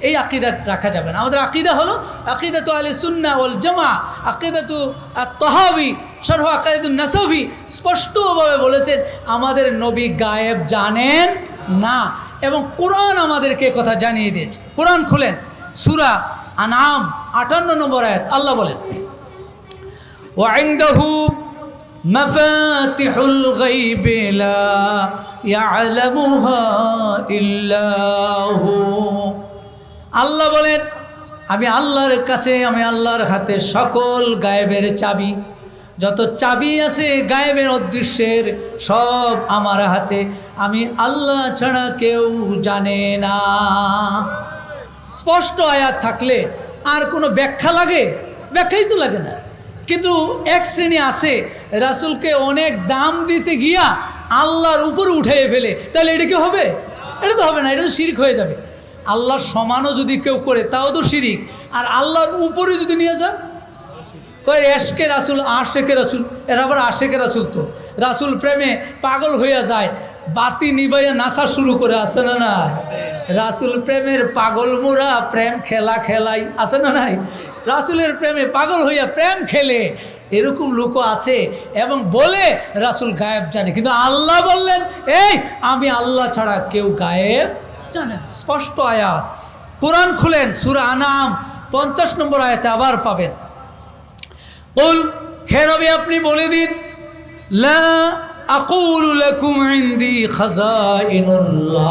এই আকিদা রাখা যাবে না। আমাদের আকিদা হলো আকিদাতু আহলে সুন্নাহ ওয়াল জামাআহ, আকিদাতু আত-তাহাবী, শরহ আকিদাতুন নাসাফি স্পষ্টভাবে বলেছেন আমাদের নবী গায়েব জানেন না, এবং কোরআন আমাদেরকে কথা জানিয়ে দিয়েছে। কোরআন খুলেন, সূরা আনআম 58 নম্বর আয়াত, আল্লাহ বলেন ওয়া ইনদাহু মাফাতিহুল গায়বি লা ইয়ালামুহা ইল্লা হু। আল্লাহ বলেন আমি আল্লাহর কাছে, আমি আল্লাহর হাতে সকল গায়েবের চাবি, যত চাবি আছে গায়েবের অদৃশ্যের সব আমার হাতে, আমি আল্লাহ ছাড়া কেউ জানে না। স্পষ্ট আয়াত থাকলে আর কোনো ব্যাখ্যা লাগে? ব্যাখ্যাই তো লাগে না। কিন্তু এক শ্রেণী আছে রাসূলকে অনেক দাম দিতে গিয়া আল্লাহর উপরে উঠিয়ে ফেলে, তাহলে এটা কি হবে? এটা তো হবে না, এটা তো শিরক হয়ে যাবে। আল্লাহর সমানও যদি কেউ করে তাও তো শিরিক, আর আল্লাহর উপরে যদি নিয়ে যায়, কয় এশকে রাসূল, আশেকে রাসূল, এরা আবার আশেকে রাসূল, তো রাসূল প্রেমে পাগল হইয়া যায়, বাতি নিবাইয়া নাচা শুরু করে, আছে না না? রাসূল প্রেমের পাগল মোরা প্রেম খেলা খেলাই, আছে না নাই? রাসূলের প্রেমে পাগল হইয়া প্রেম খেলে, এরকম লোকও আছে, এবং বলে রাসূল গায়েব জানে, কিন্তু আল্লাহ বললেন এই আমি আল্লাহ ছাড়া কেউ গায়েব জানে না। স্পষ্ট আয়াত, কোরআন খুলেন, সূরা আনআম 50 নম্বর আয়াতে আবার পাবেন। কুল, হে নবী আপনি বলে দিন, লা আকুলু লাকুম ইনদি খাযাইনুল্লাহ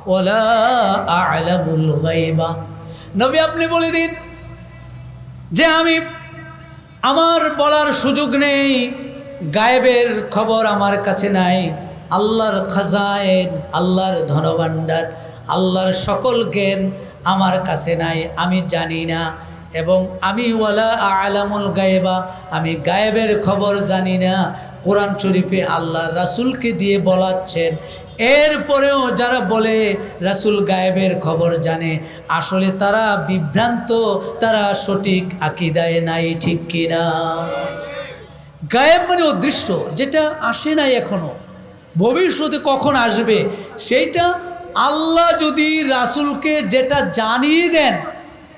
ওয়ালা আ'লামুল গায়বা। নবী আপনি বলে দিন যে আমি, আমার বলার সুযোগ নেই, গায়েবের খবর আমার কাছে নাই, আল্লাহর খাজাইন, আল্লাহর ধনভাণ্ডার, আল্লাহর সকল জ্ঞান আমার কাছে নাই, আমি জানি না, এবং আমি ওয়ালা আ'লামুল গায়বা, আমি গায়েবের খবর জানি না। কোরআন শরীফে আল্লাহ রাসূলকে দিয়ে বলাচ্ছেন। এরপরেও যারা বলে রাসূল গায়েবের খবর জানে, আসলে তারা বিভ্রান্ত, তারা সঠিক আকীদায় নাই, ঠিক কিনা? গায়েব মানে অদৃশ্য, যেটা আসে নাই এখনো, ভবিষ্যতে কখন আসবে সেইটা আল্লাহ যদি রাসূলকে যেটা জানিয়ে দেন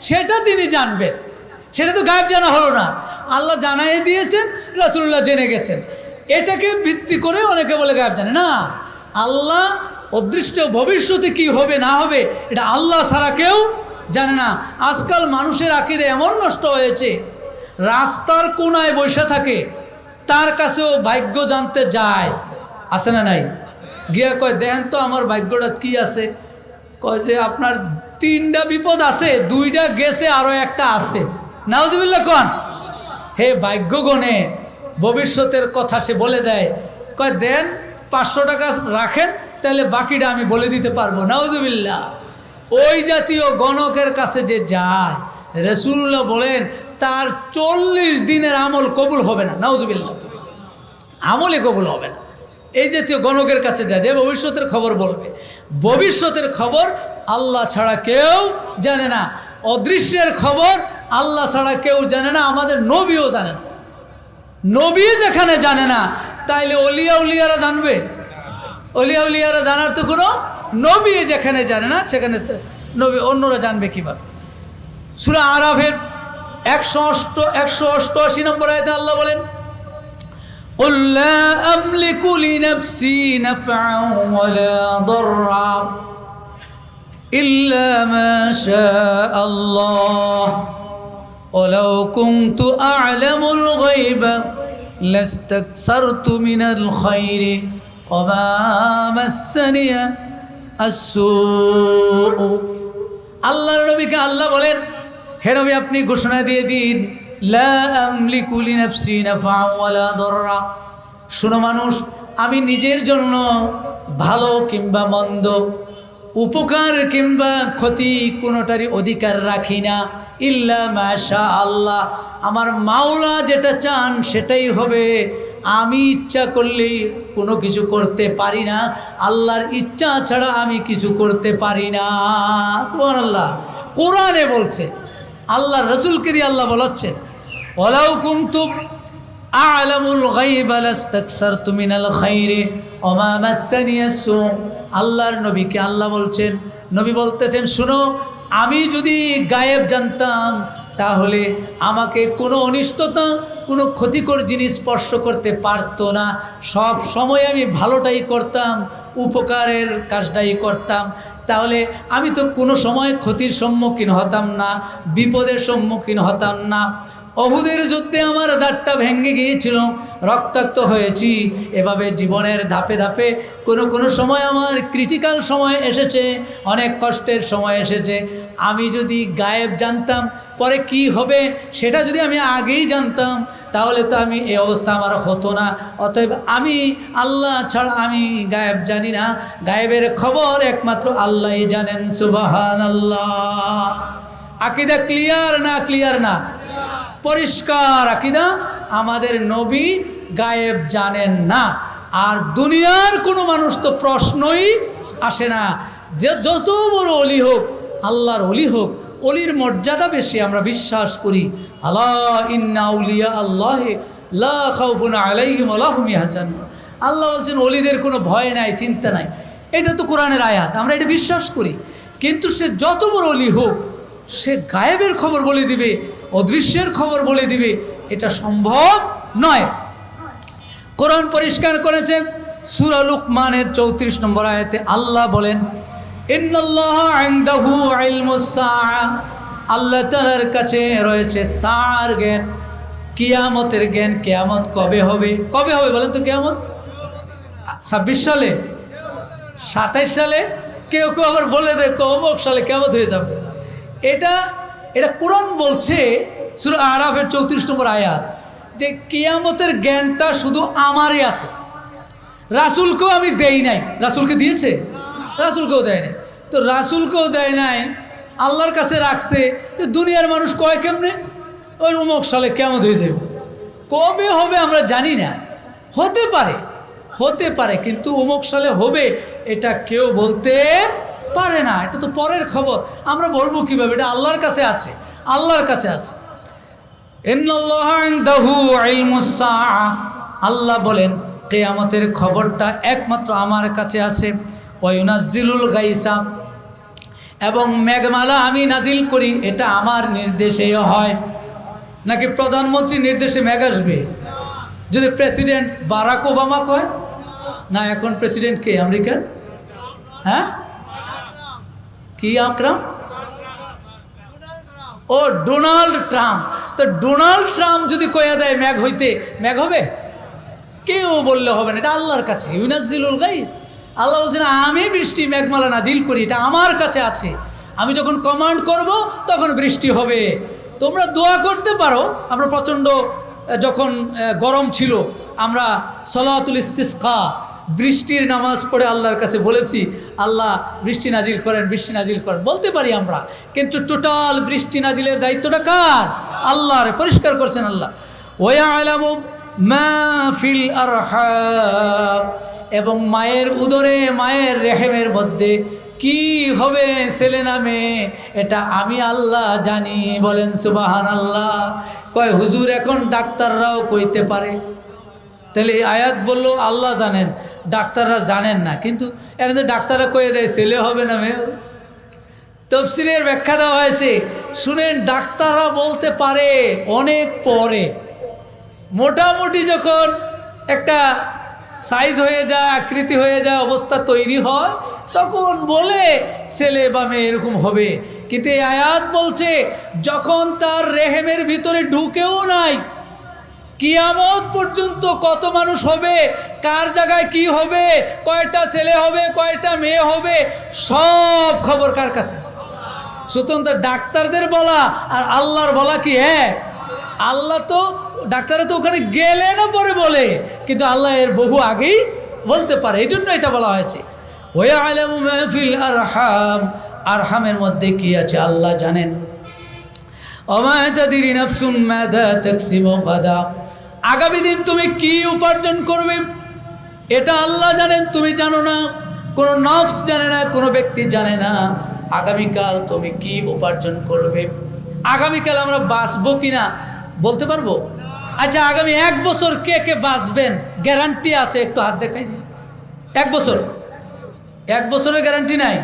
সেটা তিনি জানবেন, সেটা তো গায়েব জানা হলো না। আল্লাহ জানাই দিয়েছেন, রাসূলুল্লাহ জেনে গেছেন, এটাকে ভিত্তি করে অনেকে বলে গায়েব জানে না। আল্লাহ অদৃষ্ট, ভবিষ্যতে কি হবে না হবে এটা আল্লাহ ছাড়া কেউ জানে না। আজকাল মানুষের আকীদা এমন নষ্ট হয়েছে, রাস্তার কোনায় বসে থাকে, তার কাছেও ভাগ্য জানতে যায়, আছে না নাই? গিয়া কয় দেখেন তো আমার ভাগ্যটা কি আছে, কয় যে আপনার 3টা বিপদ আছে, 2টা গেছে, আরো একটা আছে। নাউজুবিল্লাহ কোন, হে ভাগ্য গণে ভবিষ্যতের কথা সে বলে দেয়, কয় দেন 500 টাকা রাখেন, তাহলে বাকিটা আমি বলে দিতে পারবো। নাউজুবিল্লাহ, ওই জাতীয় গণকের কাছে যে যায়, রাসূলুল্লাহ বলেন তার 40 দিনের আমল কবুল হবে না। নাউজুবিল্লাহ, আমলে কবুল হবে না। এই জাতীয় গণকের কাছে যায়, যে ভবিষ্যতের খবর বলবে। ভবিষ্যতের খবর আল্লাহ ছাড়া কেউ জানে না, অদৃশ্যের খবর আল্লাহ ছাড়া কেউ জানে না, আমাদের নবীও জানে না। নবী যেখানে জানে না, তাইলে অলিয়া উলিয়ারা জানবে? অলিয়া উলিয়ারা জানার তো কোনো, নবী যেখানে জানে না সেখানে নবী অন্যরা জানবে কিভাবে? সূরা আরাফের 188 নম্বর আয়াতে আল্লাহ বলেন قل لا أملك لنفسي نفعا ولا ضرا إلا ما شاء الله ولو كنت أعلم الغيب لاستكثرت من الخير وما مسني السوء। আল্লাহর নবীকে আল্লাহ বলেন, হে নবী আপনি ঘোষণা দিয়ে দিন, লা আমলিকু লিনাফসি নাফআন ওয়ালা দাররা। শোনো মানুষ, আমি নিজের জন্য ভালো কিংবা মন্দ, উপকার কিংবা ক্ষতি কোনোটারই অধিকার রাখি না, ইল্লা মা শা আল্লাহ, আমার মাওলা যেটা চান সেটাই হবে। আমি ইচ্ছা করলেই কোনো কিছু করতে পারি না, আল্লাহর ইচ্ছা ছাড়া আমি কিছু করতে পারি না। সুবহানাল্লাহ, কোরআনে বলছে, আল্লাহ রসুলকে দিয়ে আল্লাহ বলাচ্ছেন, ওয়ালাউ কুনতু আ'লামুল গায়বা লাস্তাকসারতু মিনাল খায়রি ওয়া মা মাসসানিয়াস সু। আল্লাহর নবীকে আল্লাহ বলছেন, নবী বলতেছেন, শুনো, আমি যদি গায়েব জানতাম তাহলে আমাকে কোনো অনিষ্টতা, কোনো ক্ষতিকর জিনিস স্পর্শ করতে পারতো না। সব সময় আমি ভালোটাই করতাম, উপকারের কাজটাই করতাম, তাহলে আমি তো কোনো সময় ক্ষতির সম্মুখীন হতাম না, বিপদের সম্মুখীন হতাম না। অহুদের যুদ্ধে আমার দাঁতটা ভেঙে গিয়েছিল, রক্তাক্ত হয়েছি। এভাবে জীবনের ধাপে ধাপে কোনো সময় আমার ক্রিটিক্যাল সময় এসেছে, অনেক কষ্টের সময় এসেছে। আমি যদি গায়েব জানতাম পরে কি হবে, সেটা যদি আমি আগেই জানতাম তাহলে তো আমি এই অবস্থা আমার হতো না। অতএব আমি আল্লাহ ছাড়া আমি গায়েব জানি না, গায়েবের খবর একমাত্র আল্লাহই জানেন। সুবহানাল্লাহ। আকীদা ক্লিয়ার না? ক্লিয়ার না? পরিষ্কার আকীদা। আমাদের নবী গায়েব জানেন না, আর দুনিয়ার কোনো মানুষ তো প্রশ্নই আসে না। যে যত বড় অলি হোক, আল্লাহর অলি হোক, অলির মর্যাদা বেশি আমরা বিশ্বাস করি। আলা ইন্না আউলিয়া আল্লাহি লা খাউফুন আলাইহিম ওয়া লা হুম ইয়াহজানুন। আল্লাহ বলছেন অলিদের কোনো ভয় নাই, চিন্তা নাই। এটা তো কোরআনের আয়াত, আমরা এটা বিশ্বাস করি। কিন্তু সে যত বড় অলি হোক, সে গায়েবের খবর বলে দিবে, অদৃশ্যের খবর বলে দিবে, এটা সম্ভব নয়। কোরআন পরিষ্কার করেছে, সূরা লুকমানের 34 নম্বর আয়াতে আল্লাহ বলেন, ইন্নাল্লাহা ইনদাহু ইলমুস সাআ। আল্লাহ তাআলার কাছে রয়েছে সাআর জ্ঞান, কিয়ামতের জ্ঞান। কিয়ামত কবে হবে? কবে হবে বলেন তো? কিয়ামত 26 সালে, 27 সালে, কেউ কেউ আবার বলে দেয় অমুক সালে কিয়ামত হয়ে যাবে। এটা কোরআন বলছে, সূরা আরাফের 34 নম্বর আয়াত, যে কিয়ামতের জ্ঞানটা শুধু আমারই আছে, রাসূলকেও আমি দেই নাই। রাসূলকে দিয়েছে? রাসূলকেও দেয় নাই। তো রাসূলকেও দেয় নাই, আল্লাহর কাছে রাখছে। দুনিয়ার মানুষ কয় কেমনে ওই অমুক সালে কিয়ামত হয়ে যাবে? কবে হবে আমরা জানি না। হতে পারে, কিন্তু অমুক সালে হবে এটা কেউ বলতে পারে না। এটা তো পরের খবর, আমরা বলবো কিভাবে? এটা আল্লাহর কাছে আছে, আল্লাহর কাছে আছে। ইন্নাল্লাহা ইনদাহু ইলমুস সাআ। আল্লাহ বলেন কিয়ামতের খবরটা একমাত্র আমার কাছে আছে। ওয়া ইউনাজ্জিলুল গায়সা, এবং মেঘমালা আমি নাজিল করি, এটা আমার নির্দেশেই হয়। নাকি প্রধানমন্ত্রীর নির্দেশে মেঘ আসবে? যদি প্রেসিডেন্ট বারাক ওবামা কয় না, এখন প্রেসিডেন্ট কে আমেরিকার? হ্যাঁ, কি আকরাম? ও ডোনাল্ড ট্রাম্প। তো ডোনাল্ড ট্রাম্প যদি কয়া দেয় মেঘ হইতে, মেঘ হবে? কেউ বললে হবে না, এটা আল্লাহর কাছে। ইউনাজ্জিলুল গাইস, আল্লাহ বলছেন আমি বৃষ্টি মেঘমালা নাজিল করি, এটা আমার কাছে আছে। আমি যখন কমান্ড করব তখন বৃষ্টি হবে। তোমরা দোয়া করতে পারো। আমরা প্রচণ্ড যখন গরম ছিল, আমরা সলাতুল ইস্তিসকা, বৃষ্টির নামাজ পড়ে আল্লাহর কাছে বলেছি, আল্লাহ বৃষ্টি নাজিল করেন, বৃষ্টি নাজিল করেন, বলতে পারি আমরা। কিন্তু টোটাল বৃষ্টি নাজিলের দায়িত্বটা কার? আল্লাহর। পরিষ্কার করছেন আল্লাহ। ওয়ায়ালামু মা ফিল আরহাম, এবং মায়ের উদরে, মায়ের রেহেমের মধ্যে কি হবে, ছেলে না মেয়ে, এটা আমি আল্লাহ জানি। বলেন সুবহানাল্লাহ। কয় হুজুর এখন ডাক্তাররাও কইতে পারে। তাহলে এই আয়াত বললো আল্লাহ জানেন, ডাক্তাররা জানেন না। কিন্তু এখন তো ডাক্তাররা কয়ে দেয় ছেলে হবে না মেয়ে হবে। তাফসীরের ব্যাখ্যা দেওয়া হয়েছে, শুনেন, ডাক্তাররা বলতে পারে অনেক পরে, মোটামুটি যখন একটা সাইজ হয়ে যায়, আকৃতি হয়ে যায়, অবস্থা তৈরি হয়, তখন বলে ছেলে বা মেয়ে এরকম হবে। কিন্তু এই আয়াত বলছে যখন তার রেহেমের ভিতরে ঢুকেও নাই, কিয়ামত পর্যন্ত কত মানুষ হবে, কার জায়গায় কি হবে, কয়টা ছেলে হবে, কয়টা মেয়ে হবে, সব খবর কার কাছে? সুতরাং ডাক্তারদের বলা আর আল্লাহর বলা কি এক? আল্লাহ তো, ডাক্তাররা তো ওখানে গেলে না পরে বলে, কিন্তু আল্লাহ এর বহু আগেই বলতে পারে। এই জন্য এটা বলা হয়েছে ওয়ায়ালামু মা ফিল আরহাম, আরহামের মধ্যে কি আছে আল্লাহ জানেন। ওমা তাদরি নাফসুম মাযা তাকসিবু গাদা, আগামী দিন তুমি কি উপার্জন করবে এটা আল্লাহ জানেন, তুমি জানো না, কোনো নফস জানে না, কোনো ব্যক্তি জানে না আগামীকাল তুমি কি উপার্জন করবে। আগামীকাল আমরা বাঁচবো কিনা বলতে পারবো? আচ্ছা, আগামী 1 বছর কে কে বাঁচবেন গ্যারান্টি আছে? একটু হাত দেখাই। 1 বছর, 1 বছরের গ্যারান্টি নাই?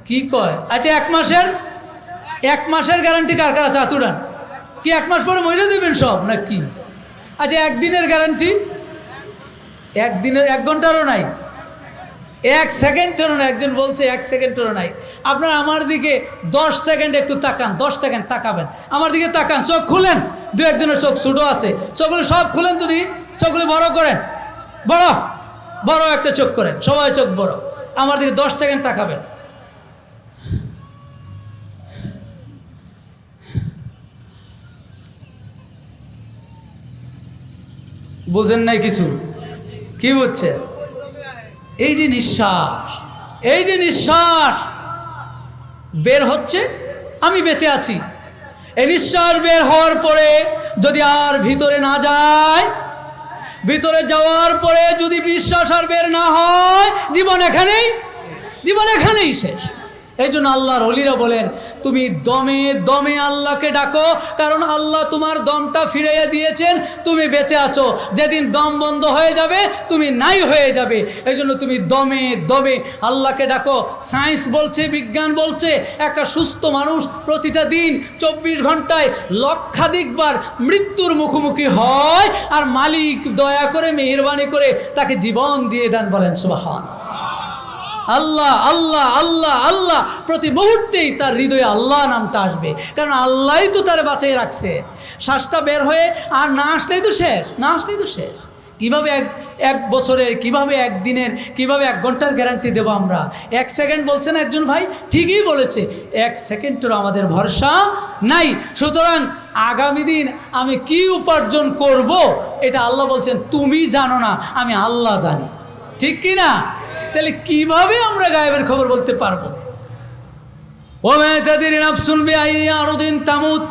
কি কয়? আচ্ছা, 1 মাসের গ্যারান্টি কার কার আছে? আতুরান কি 1 মাস পরে মরে দেবেন সব না কি? আচ্ছা, 1 দিনের গ্যারান্টি? 1 দিনের 1 ঘন্টারও নাই, 1 সেকেন্ডেরও নাই। একজন বলছে 1 সেকেন্ডেরও নাই। আপনারা আমার দিকে 10 সেকেন্ড একটু তাকান, 10 সেকেন্ড তাকাবেন, আমার দিকে তাকান, চোখ খুলেন। 2-1 চোখ ছোটো আছে, চোখগুলো সব খুলেন তো দিই, চোখগুলো বড় করেন, বড় বড় একটা চোখ করেন, সবাই চোখ বড়, আমার দিকে 10 সেকেন্ড তাকাবেন। বুঝেন নাই কিছু? কি বুঝছে? এই যে নিঃশ্বাস, এই যে নিঃশ্বাস বের হচ্ছে, আমি বেঁচে আছি। এই নিঃশ্বাস বের হওয়ার পরে যদি আর ভিতরে না যায়, ভিতরে যাওয়ার পরে যদি নিঃশ্বাস আর বের না হয়, জীবন এখানেই শেষ। এই জন্য আল্লাহর ওলিরা বলেন, তুমি দমে দমে আল্লাহকে ডাকো, কারণ আল্লাহ তোমার দমটা ফিরিয়ে দিয়েছেন, তুমি বেঁচে আছো। যেদিন দম বন্ধ হয়ে যাবে তুমি নাই হয়ে যাবে। এই জন্য তুমি দমে দমে আল্লাহকে ডাকো। সায়েন্স বলছে, বিজ্ঞান বলছে, একটা সুস্থ মানুষ প্রতিটা দিন 24 ঘন্টায় লক্ষাধিকবার মৃত্যুর মুখোমুখি হয়, আর মালিক দয়া করে মেহেরবানি করে তাকে জীবন দিয়ে দেন। বলেন সুবহানাল্লাহ। আল্লাহ আল্লাহ আল্লাহ আল্লাহ, প্রতি মুহূর্তেই তার হৃদয়ে আল্লাহ নামটা আসবে, কারণ আল্লাহই তো তার বাঁচিয়ে রাখছে। শ্বাসটা বের হয়ে আর না আসলেই তো শেষ, না আসলেই তো শেষ। কীভাবে এক বছরের, কীভাবে 1 দিনের, কীভাবে 1 ঘন্টার গ্যারান্টি দেবো আমরা? 1 সেকেন্ড বলছেন একজন ভাই, ঠিকই বলেছে, 1 সেকেন্ডেরও আমাদের ভরসা নাই। সুতরাং আগামী দিন আমি কি উপার্জন করব এটা আল্লাহ বলছেন তুমি জানো না, আমি আল্লাহ জানি। ঠিক কি না? তাহলে কিভাবে আমরা গায়েবের খবর বলতে পারবো? ওমা তাদির নাফসুন বিআইয়ি আরদিন তামুত।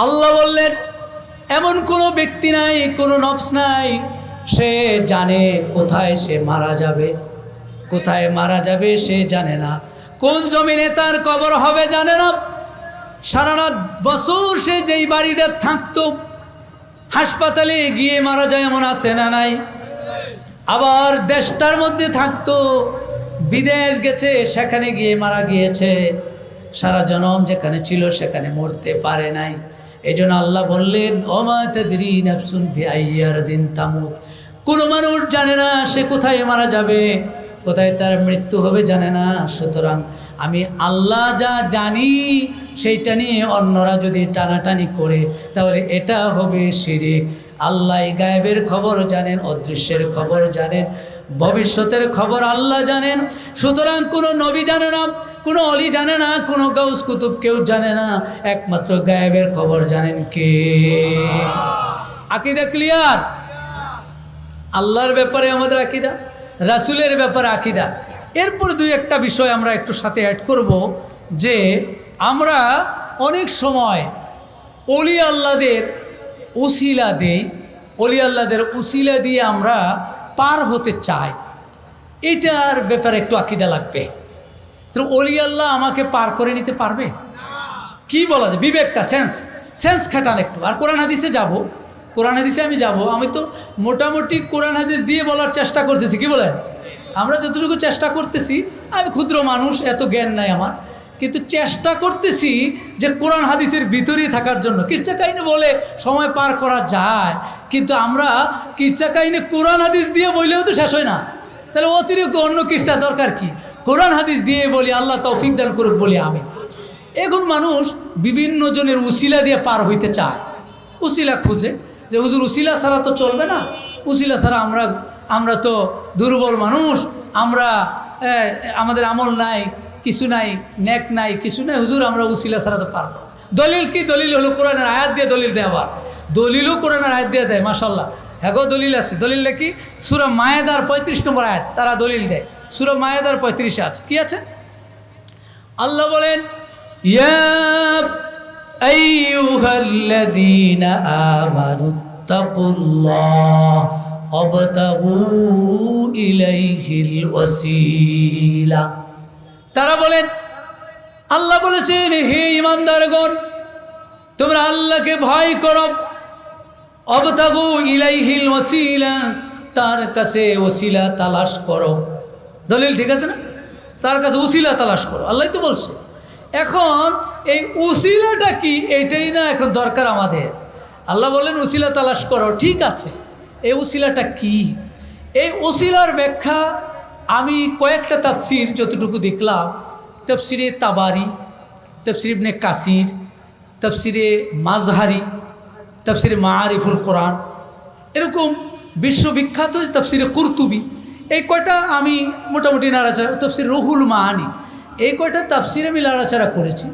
আল্লাহ বললেন, এমন কোনো ব্যক্তি নাই, কোনো নফস নাই, সে জানে কোথায় সে মারা যাবে। কোথায় মারা যাবে সে জানে না, কোন জমিনে তার কবর হবে জানে না। সারা রাত বছর সে যেই বাড়িটা থাকতো, হাসপাতালে গিয়ে মারা যায় এমন আছে না নাই? আবার দেশটার মধ্যে থাকতো, বিদেশ গেছে, সেখানে গিয়ে মারা গিয়েছে। সারা জনম যেখানে ছিল সেখানে মরতে পারে নাই। এই জন্য আল্লাহ বললেন, ওমা তাদরি নাফসুন বিআইয়ি আরদিন তামুত। কোনো মানুষ জানে না সে কোথায় মারা যাবে, কোথায় তার মৃত্যু হবে জানে না। সুতরাং আমি আল্লাহ যা জানি সেইটা নিয়ে অন্যরা যদি টানাটানি করে, তাহলে এটা হবে শিরিক। আল্লাহ গায়েবের খবর জানেন, অদৃশ্যের খবর জানেন, ভবিষ্যতের খবর আল্লাহ জানেন। সুতরাং কোনো নবী জানে না, কোনো অলি জানে না, কোনো গাউস কুতুব কেউ জানে না, একমাত্র গায়েবের খবর জানেন কে? আকীদা ক্লিয়ার? আল্লাহর ব্যাপারে আমাদের আকীদা, রাসূলের ব্যাপারে আকীদা। এরপর 2-1টা বিষয় আমরা একটু সাথে অ্যাড করব, যে আমরা অনেক সময় অলি আল্লাহদের উসিলা দেই, অলি আল্লাহদের উসিলা দিয়ে আমরা পার হতে চাই। এটার ব্যাপারে একটু আকীদা লাগবে। তো অলি আল্লাহ আমাকে পার করে নিতে পারবে? কি বলা যায়? বিবেকটা, সেন্স খাটান একটু। আর কোরআন হাদিসে যাব, কোরআন হাদিসে আমি যাব। আমি তো মোটামুটি কোরআন হাদিস দিয়ে বলার চেষ্টা করতেছি, কি বলেন? আমরা যতটুকু চেষ্টা করতেছি, আমি ক্ষুদ্র মানুষ, এত জ্ঞান নাই আমার, কিন্তু চেষ্টা করতেছি যে কোরআন হাদিসের ভিতরেই থাকার জন্য। কিসসা কাহিনী বলে সময় পার করা যায়, কিন্তু আমরা কিসসা কাহিনী কোরআন হাদিস দিয়ে বললেও তো শেষ হয় না। তাহলে অতিরিক্ত অন্য কিসসা দরকার কি? কোরআন হাদিস দিয়ে বলি, আল্লাহ তৌফিক দান করুক বলি আমি। এখন মানুষ বিভিন্ন জনের উসিলা দিয়ে পার হইতে চায়, উসিলা খুঁজে, যে হুজুর উসিলা ছাড়া তো চলবে না, উসিলা ছাড়া আমরা তো দুর্বল মানুষ, আমরা আমাদের আমল নাই, কিছু নাই, নেক নাই, কিছু নাই, হুজুর আমরা উসিলা ছাড়া তো পারবো না। দলিল কি? দলিল হলো কোরআনের আয়াত দিয়ে দলিল দেয়। আবার দলিলও কোরআনের আয়াত দিয়ে দেয়, মাশাআল্লাহ। হ্যাঁ গো, দলিল আছে। দলিল কি? সূরা মায়েদার 35 নম্বর আয়াত তারা দলিল দেয়। সূরা মায়েদার 35 আছে। কি আছে? আল্লাহ বলেন, ইয়া আইয়ুহাল্লাযীনা আমানু ফাত্তাকুল্লাহ ওয়াবতাগু ইলাইহিল ওয়াসিলা। তারা বলেন, আল্লাহ বলেছেন, হে ঈমানদারগণ, তোমরা আল্লাহকে ভয় করো, অবতাগু ইলাইহিল ওয়াসিলা, তার কাছে ওসিলা তালাশ করো। দলিল ঠিক আছে না? তার কাছে ওসিলা তালাশ করো, আল্লাহ তো বলছে। এখন এই ওসিলাটা কি, এটাই না এখন দরকার আমাদের। আল্লাহ বললেন ওসিলা তালাশ করো, ঠিক আছে, এই ওসিলাটা কি? এই ওসিলার ব্যাখ্যা আমি কয়েকটা তাফসির যতটুকু দেখলাম, তাফসিরে তাবারি, তাফসির ইবনে কাসির, তাফসিরে মাজহারি, তাফসিরে মাআরিফুল কোরআন, এরকম বিশ্ববিখ্যাত তাফসিরে কুরতুবি, এই কয়টা আমি মোটামুটি নাড়াচাড়া, তাফসির রুহুল মাআনি, এই কয়টা তাফসিরে আমি নাড়াচাড়া করেছি।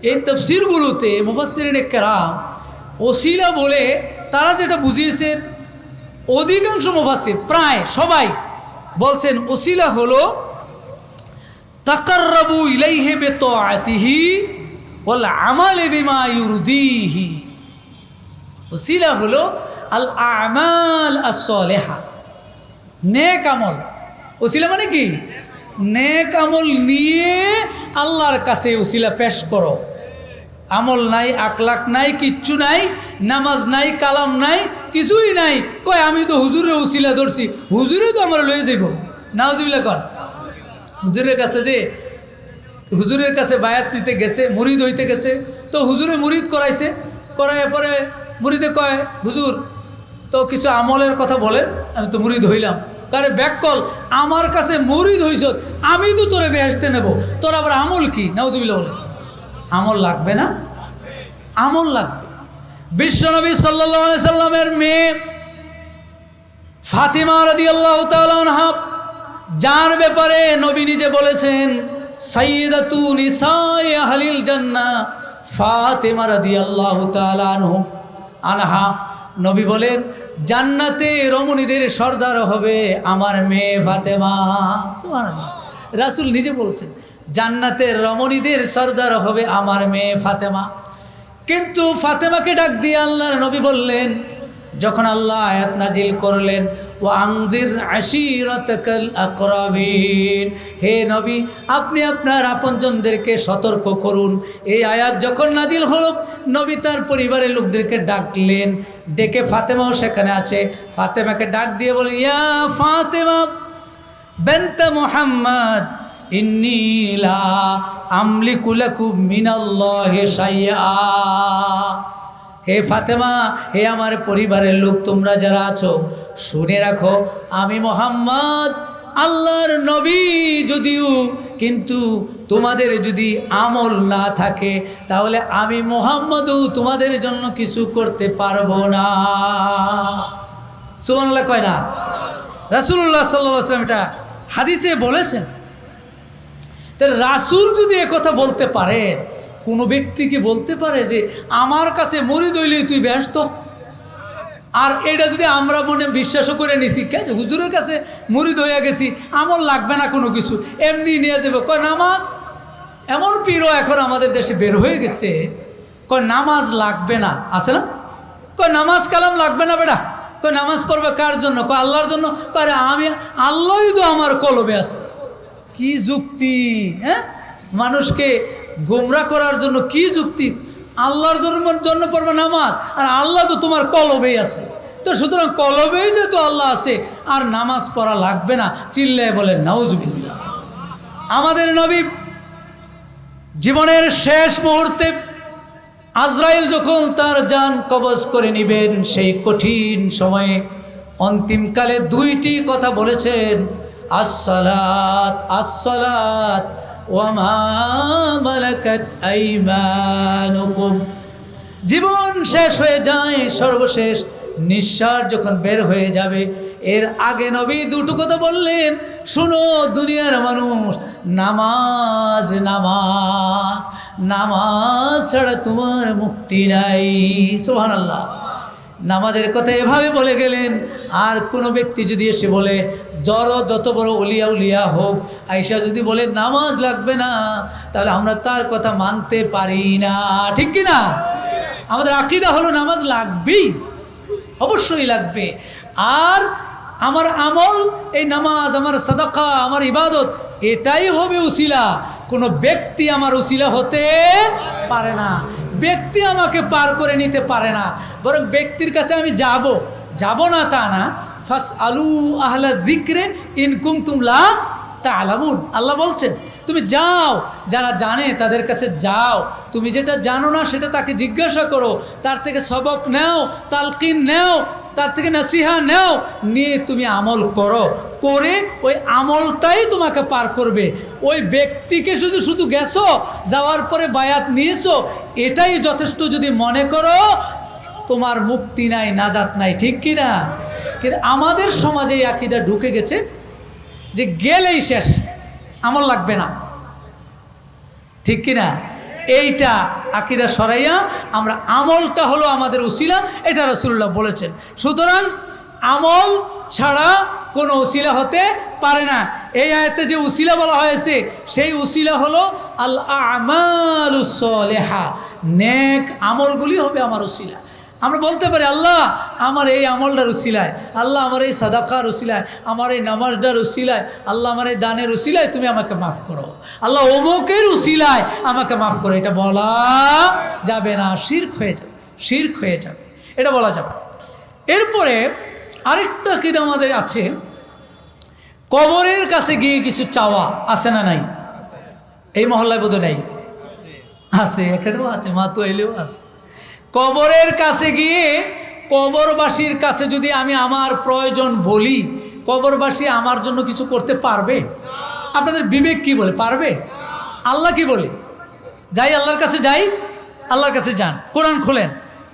এই তাফসিরগুলোতে মুফাসসিরিনে কেরাম ওসিলা বলে তারা যেটা বুঝিয়েছেন, অধিকাংশ মুফাসসির প্রায় সবাই বলছেন ওসিলা হলো তাকাররাবু ইলাইহি বিতাআতিহি ওয়াল আমালি বিমা ইউরদিহি। ওসিলা হলো আল আমাল আস-সালিহা, নেক আমল। ওসিলা মানে কি? নেক আমল নিয়ে আল্লাহর কাছে ওসিলা পেশ করো। আমল নাই, আখলাক নাই, কিচ্ছু নাই, নামাজ নাই, কালাম নাই, কিছুই নাই, কয় আমি তো হুজুরের ওসিলা ধরছি, হুজুরে তো আমরা লয়ে যাইব। নাউজুবিল্লাহ কন। হুজুরের কাছে যে হুজুরের কাছে বায়াত নিতে গেছে, মুরিদ হইতে গেছে, তো হুজুরে মুরিদ করাইছে, করাইয়া পরে মুরিদে কয়, হুজুর তো কিছু আমলের কথা বলেন, আমি তো মুরিদ হইলাম। কারে ব্যাককল, আমার কাছে মুরিদ হইছ, আমি তো তোরে বেহেশতে নেব, তোর আবার আমল কি? নাউজুবিল্লাহ বলে, আমল লাগবে না? আমল লাগবে। বিশ্বনবী সাল্লাল্লাহু আলাইহি সাল্লামের মেয়ে ফাতিমা রাদিয়াল্লাহু তাআলা আনহা, যার ব্যাপারে নবী নিজে বলেছেন সাইয়্যিদাতু নিসাই আহলিল জান্নাহ, ফাতিমা রাদিয়াল্লাহু তাআলা আনহা, নবী বলেন জান্নাতে রমণীদের সর্দার হবে আমার মেয়ে ফাতেমা। সুবহানাল্লাহ, রাসূল নিজে বলছেন জান্নাতের রমণীদের সর্দার হবে আমার মেয়ে ফাতেমা। কিন্তু ফাতেমাকে ডাক দিয়ে আল্লাহর নবী বললেন, যখন আল্লাহ আয়াত নাজিল করলেন ওয়া আনজির আশিরাতাকাল আকরাবিন, হে নবী আপনি আপনার আপনজনদেরকে সতর্ক করুন, এই আয়াত যখন নাজিল হলো, নবী তার পরিবারের লোকদেরকে ডাকলেন, ডেকে ফাতেমাও সেখানে আছে, ফাতেমাকে ডাক দিয়ে বলেন, ইয়া ফাতেমা বিনতে মুহাম্মদ ইন্নী লা আমলিকু লাকুম মিনাল্লাহি শাইআ। হে ফাতেমা, হে আমার পরিবারের লোক, তোমরা যারা আছো শুনে রাখো, আমি মুহাম্মদ আল্লাহর নবী যদিও, কিন্তু তোমাদের যদি আমল না থাকে তাহলে আমি মুহাম্মদও তোমাদের জন্য কিছু করতে পারবো না। সুবহানাল্লাহ কয় না? রাসূলুল্লাহ সাল্লাল্লাহু আলাইহি ওয়াসাল্লাম এটা হাদিসে বলেছেন। তাহলে রাসূল যদি একথা বলতে পারেন, কোনো ব্যক্তি কি বলতে পারে যে আমার কাছে মুরিদ হইলেই তুই ব্যস্ত? আর এটা যদি আমরা মনে বিশ্বাসও করে নিছি, কেন হুজুরের কাছে মুরিদ হইয়া গেছি, আমল লাগবে না কোনো কিছু, এমনি নিয়ে যাবে। কয় নামাজ, এমন পীরও এখন আমাদের দেশে বের হয়ে গেছে, কয় নামাজ লাগবে না, আছে না? কয় নামাজ কালাম লাগবে না বেটা, কয় নামাজ পড়বে কার জন্য? কয় আল্লাহর জন্য। কয় আমি আল্লাহই তো আমার কলবে আছে। কি যুক্তি! হ্যাঁ, মানুষকে গোমরাহ করার জন্য কি যুক্তি! আল্লাহর জন্য পড়বে নামাজ, আর আল্লাহ তো তোমার কলবেই আছে, তো সুতরাং কলবেই যেহেতু আল্লাহ আছে আর নামাজ পড়া লাগবে না। চিল্লায় বলেন নাউজুবিল্লাহ। আমাদের নবী জীবনের শেষ মুহূর্তে আজরাইল যখন তার জান কবজ করে নেবেন, সেই কঠিন সময়ে অন্তিমকালে দুইটি কথা বলেছেন, আসসালাত আসসালাত ওয়া মা মালাকাত আইমানুকুম। জীবন শেষ হয়ে যায়, সর্বশেষ নিঃশ্বাস যখন বের হয়ে যাবে, এর আগে নবী দুটো কথা বললেন, শুনো দুনিয়ার মানুষ, নামাজ নামাজ নামাজ ছাড়া তোমার মুক্তি নাই। সুবহানাল্লাহ। নামাজের কথা এভাবে বলে গেলেন। আর কোনো ব্যক্তি যদি এসে বলে, যত বড় উলিয়া উলিয়া হোক, আয়েশা যদি বলে নামাজ লাগবে না, তাহলে আমরা তার কথা মানতে পারি না, ঠিক কি না? আমাদের আকীদা হলো নামাজ লাগবেই। অবশ্যই লাগবে। আর আমার আমল, এই নামাজ, আমার সাদাকা, আমার ইবাদত, এটাই হবে উসিলা। কোনো ব্যক্তি আমার উসিলা হতে পারে না, ব্যক্তি আমাকে পার করে নিতে পারে না। বরং ব্যক্তির কাছে আমি যাব না তা না। ফাস আলু আহলা যিকরে ইন কুনতুম লা তা'লামুন। আল্লাহ বলছেন তুমি যাও, যারা জানে তাদের কাছে যাও, তুমি যেটা জানো না সেটা তাকে জিজ্ঞাসা করো, তার থেকে সবক নাও, তালকিন নাও, তার থেকে নসিহা নাও, নিয়ে তুমি আমল করো, করে ওই আমলটাই তোমাকে পার করবে। ওই ব্যক্তিকে শুধু গেছো, যাওয়ার পরে বায়াত নিয়েছো, এটাই যথেষ্ট যদি মনে করো, তোমার মুক্তি নাই, নাজাত নাই, ঠিক কি না? কিন্তু আমাদের সমাজে এই আকীদা ঢুকে গেছে যে গেলেই শেষ, আমল লাগবে না, ঠিক কি না? এইটা আকীদা সরাইয়া আমরা আমলটা হলো আমাদের উসিলা, এটা রাসূলুল্লাহ বলেছেন। সুতরাং আমল ছাড়া কোনো উসিলা হতে পারে না। এই আয়াতে যে উসিলা বলা হয়েছে সেই উসিলা হলো আল আমালুস সালিহা, নেক আমলগুলি হবে আমার উসিলা। আমরা বলতে পারি আল্লাহ আমার এই আমলটার উসিলায়, আল্লাহ আমার এই সাদাকার উসিলায়, আমার এই নামাজটার উসিলায়, আল্লাহ আমার এই দানের উসিলায় তুমি আমাকে মাফ করো, আল্লাহ অমুকের উসিলায় আমাকে মাফ করো, এটা বলা যাবে না, শিরক হয়ে যাবে, শিরক হয়ে যাবে, এটা বলা যাবে। এরপরে আরেকটা আকীদা আমাদের আছে, কবরের কাছে গিয়ে কিছু চাওয়া আছে না নাই? এই মহল্লায় বোধহয় নাই, আছে, এখানেও আছে, মাতু এলেও আছে। কবরের কাছে গিয়ে কবরবাসীর কাছে যদি আমি আমার প্রয়োজন বলি, কবরবাসী আমার জন্য কিছু করতে পারবে? আপনাদের বিবেক কি বলে? পারবে? আল্লাহ কি বলে? যাই আল্লাহর কাছে, যাই আল্লাহর কাছে যান। কোরআন খোলেন,